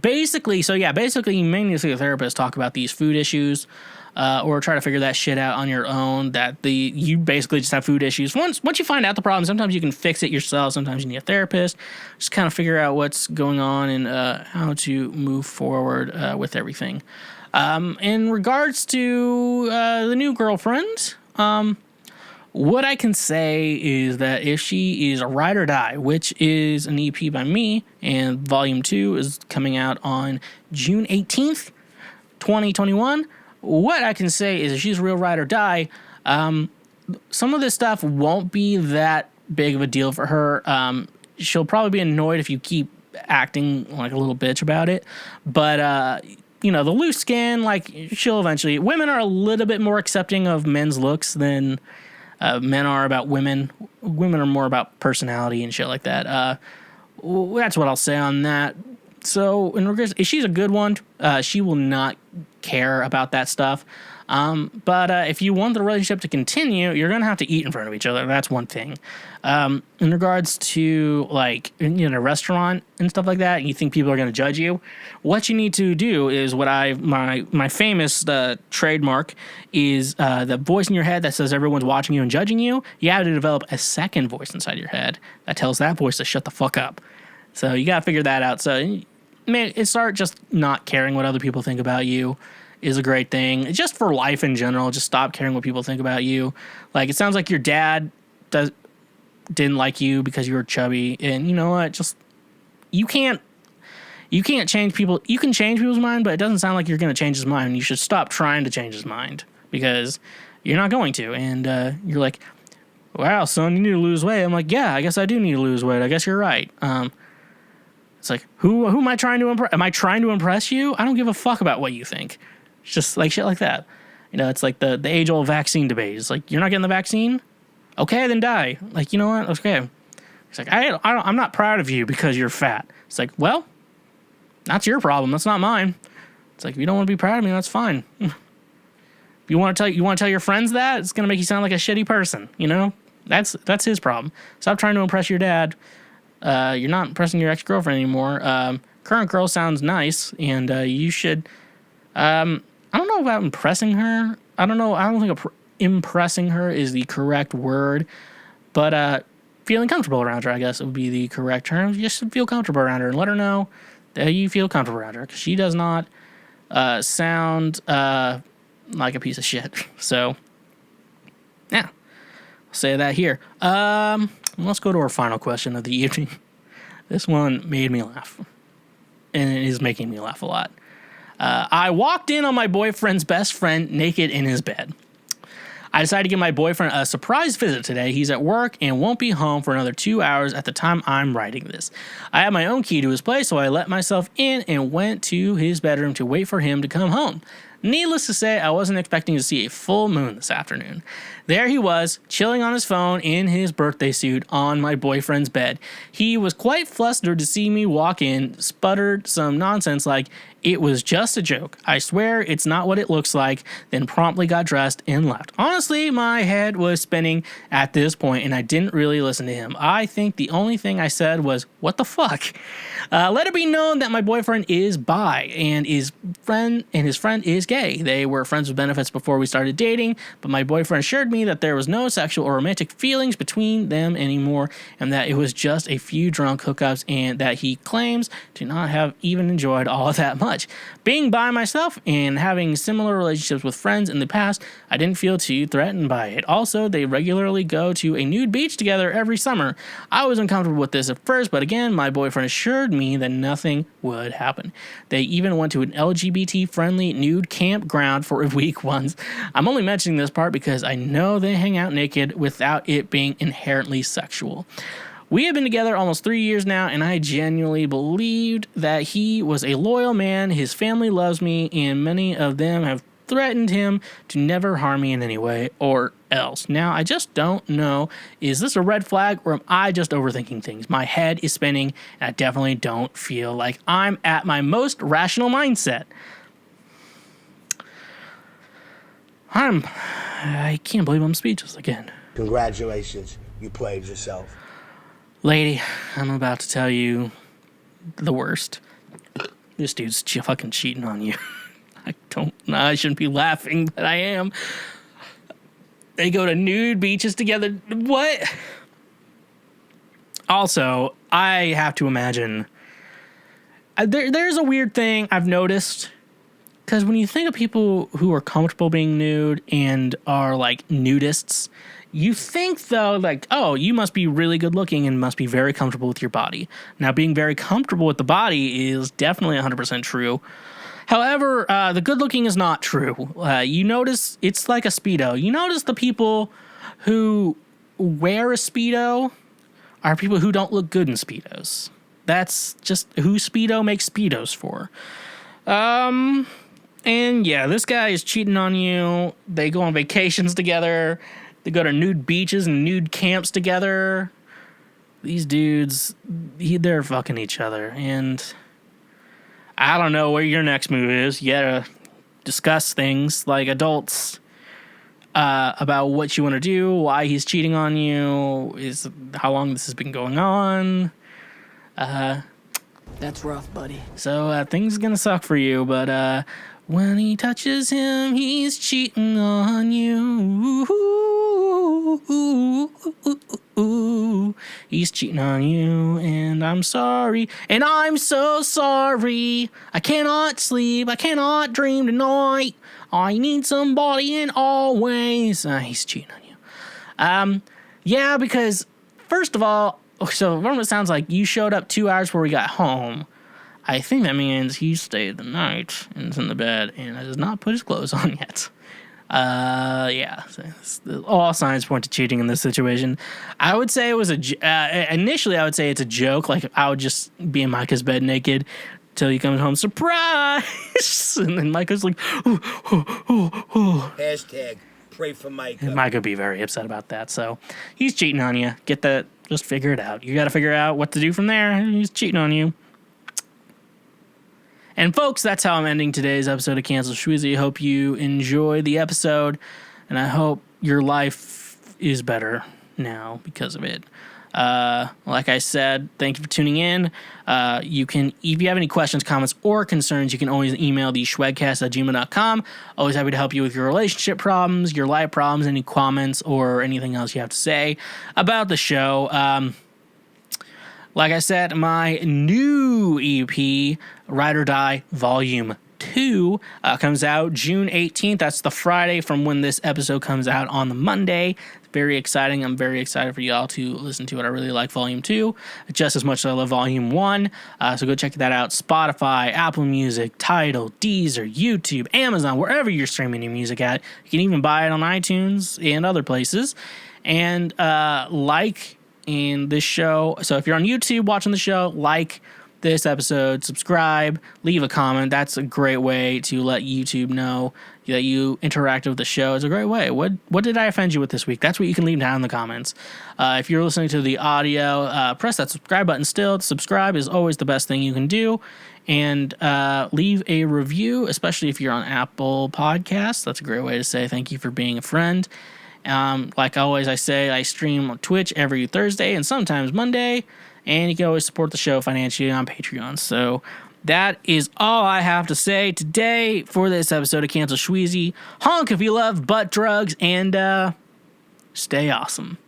Basically, you may need to see a therapist talk about these food issues, or try to figure that shit out on your own. You basically just have food issues. Once you find out the problem, sometimes you can fix it yourself. Sometimes you need a therapist. Just kind of figure out what's going on and how to move forward with everything. In regards to the new girlfriend, what I can say is that if she is a ride or die, which is an EP by me, and Volume 2 is coming out on June 18th, 2021, what I can say is if she's a real ride or die, some of this stuff won't be that big of a deal for her. She'll probably be annoyed if you keep acting like a little bitch about it, but the loose skin, like, she'll eventually... Women are a little bit more accepting of men's looks than... men are about women. Women are more about personality and shit like that. That's what I'll say on that. So, in regards, if she's a good one, she will not care about that stuff. But if you want the relationship to continue, you're going to have to eat in front of each other. That's one thing. In regards to, like, a restaurant and stuff like that, and you think people are going to judge you, what you need to do is my famous trademark is the voice in your head that says everyone's watching you and judging you. You have to develop a second voice inside your head that tells that voice to shut the fuck up. So you got to figure that out. So, start just not caring what other people think about you. Is a great thing. Just for life in general, just stop caring what people think about you. Like, it sounds like your dad didn't like you because you were chubby, and you know what? Just you can't change people. You can change people's mind, but it doesn't sound like you're going to change his mind. You should stop trying to change his mind because you're not going to. And you're like, wow, son, you need to lose weight. I'm like, yeah, I guess I do need to lose weight. I guess you're right. It's like, who am I trying to impress? Am I trying to impress you? I don't give a fuck about what you think. It's just like shit like that. You know, it's like the age-old vaccine debate. It's like, you're not getting the vaccine? Okay, then die. Like, you know what? Okay. It's like, I'm not proud of you because you're fat. It's like, well, that's your problem. That's not mine. It's like, if you don't want to be proud of me, that's fine. If you want to tell your friends that, it's gonna make you sound like a shitty person. You know, that's his problem. Stop trying to impress your dad. You're not impressing your ex-girlfriend anymore. Current girl sounds nice, and you should. I don't know about impressing her. I don't know. I don't think impressing her is the correct word, but feeling comfortable around her, I guess, would be the correct term. You just feel comfortable around her and let her know that you feel comfortable around her, because she does not sound like a piece of shit. So, yeah, I'll say that here. Let's go to our final question of the evening. This one made me laugh, and it is making me laugh a lot. I walked in on my boyfriend's best friend naked in his bed. I decided to give my boyfriend a surprise visit today. He's at work and won't be home for another 2 hours at the time I'm writing this. I have my own key to his place, so I let myself in and went to his bedroom to wait for him to come home. Needless to say, I wasn't expecting to see a full moon this afternoon. There he was, chilling on his phone in his birthday suit on my boyfriend's bed. He was quite flustered to see me walk in, sputtered some nonsense like, "It was just a joke. I swear it's not what it looks like," then promptly got dressed and left. Honestly, my head was spinning at this point, and I didn't really listen to him. I think the only thing I said was, "What the fuck?" Let it be known that my boyfriend is bi, and his friend is gay. They were friends with benefits before we started dating, but my boyfriend assured me that there was no sexual or romantic feelings between them anymore, and that it was just a few drunk hookups, and that he claims to not have even enjoyed all that much. Being bi myself and having similar relationships with friends in the past, I didn't feel too threatened by it. Also, they regularly go to a nude beach together every summer. I was uncomfortable with this at first, but again, my boyfriend assured me that nothing would happen. They even went to an LGBT-friendly nude campground for a week once. I'm only mentioning this part because I know they hang out naked without it being inherently sexual. We have been together almost 3 years now, and I genuinely believed that he was a loyal man. His family loves me, and many of them have threatened him to never harm me in any way or else. Now, I just don't know, is this a red flag, or am I just overthinking things? My head is spinning, and I definitely don't feel like I'm at my most rational mindset. I can't believe I'm speechless again. Congratulations, you played yourself. Lady, I'm about to tell you the worst. This dude's fucking cheating on you. I shouldn't be laughing, but I am. They go to nude beaches together. What? Also, I have to imagine. There's a weird thing I've noticed. Because when you think of people who are comfortable being nude and are like nudists, you think, though, like, oh, you must be really good looking and must be very comfortable with your body. Now, being very comfortable with the body is definitely 100% true. However, the good looking is not true. You notice it's like a Speedo. You notice the people who wear a Speedo are people who don't look good in Speedos. That's just who Speedo makes Speedos for. And yeah, this guy is cheating on you. They go on vacations together. They go to nude beaches and nude camps together. These dudes, they're fucking each other. And I don't know where your next move is. You gotta discuss things like adults about what you want to do, why he's cheating on you, is how long this has been going on. That's rough, buddy. So things are gonna suck for you, but when he touches him, he's cheating on you. He's cheating on you, and I'm sorry. And I'm so sorry. I cannot sleep. I cannot dream tonight. I need somebody in all ways. He's cheating on you. Yeah, because first of all, so from what it sounds like, you showed up 2 hours before we got home. I think that means he stayed the night and is in the bed and has not put his clothes on yet. Yeah. All signs point to cheating in this situation. I would say it was initially I would say it's a joke. Like, I would just be in Micah's bed naked till he comes home, surprise! And then Micah's like, ooh. Hashtag pray for Micah. And Micah would be very upset about that. So he's cheating on you. Get that. Just figure it out. You got to figure out what to do from there. He's cheating on you. And folks, that's how I'm ending today's episode of Cancel Schweezy. Hope you enjoy the episode, and I hope your life is better now because of it. Like I said, thank you for tuning in. You can, if you have any questions, comments, or concerns, you can always email the schwegcast@gmail.com. Always happy to help you with your relationship problems, your life problems, any comments, or anything else you have to say about the show. Like I said, my new EP, Ride or Die Volume 2, comes out June 18th. That's the Friday from when this episode comes out on the Monday. It's very exciting. I'm very excited for y'all to listen to it. I really like Volume 2 just as much as I love Volume 1. So go check that out. Spotify, Apple Music, Tidal, Deezer, YouTube, Amazon, wherever you're streaming your music at. You can even buy it on iTunes and other places. And in this show. So if you're on YouTube watching the show, like this episode, subscribe, leave a comment. That's a great way to let YouTube know that you interacted with the show. It's a great way. What did I offend you with this week? That's what you can leave down in the comments. If you're listening to the audio, press that subscribe button still. Subscribe is always the best thing you can do. And leave a review, especially if you're on Apple Podcasts. That's a great way to say thank you for being a friend. Like always, I say I stream on Twitch every Thursday and sometimes Monday, and you can always support the show financially on Patreon. So that is all I have to say today for this episode of Cancel Schweezy. Honk if you love butt drugs, and stay awesome.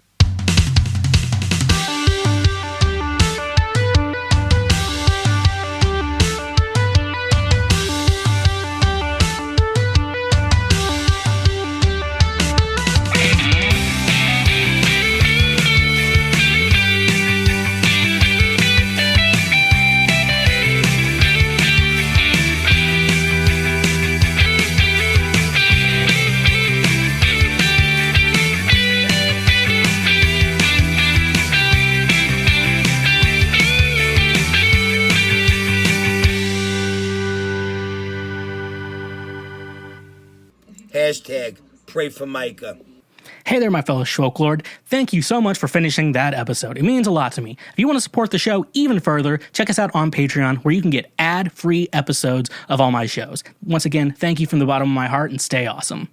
Hashtag pray for Micah. Hey there, my fellow Schwoklord. Thank you so much for finishing that episode. It means a lot to me. If you want to support the show even further, check us out on Patreon, where you can get ad-free episodes of all my shows. Once again, thank you from the bottom of my heart, and stay awesome.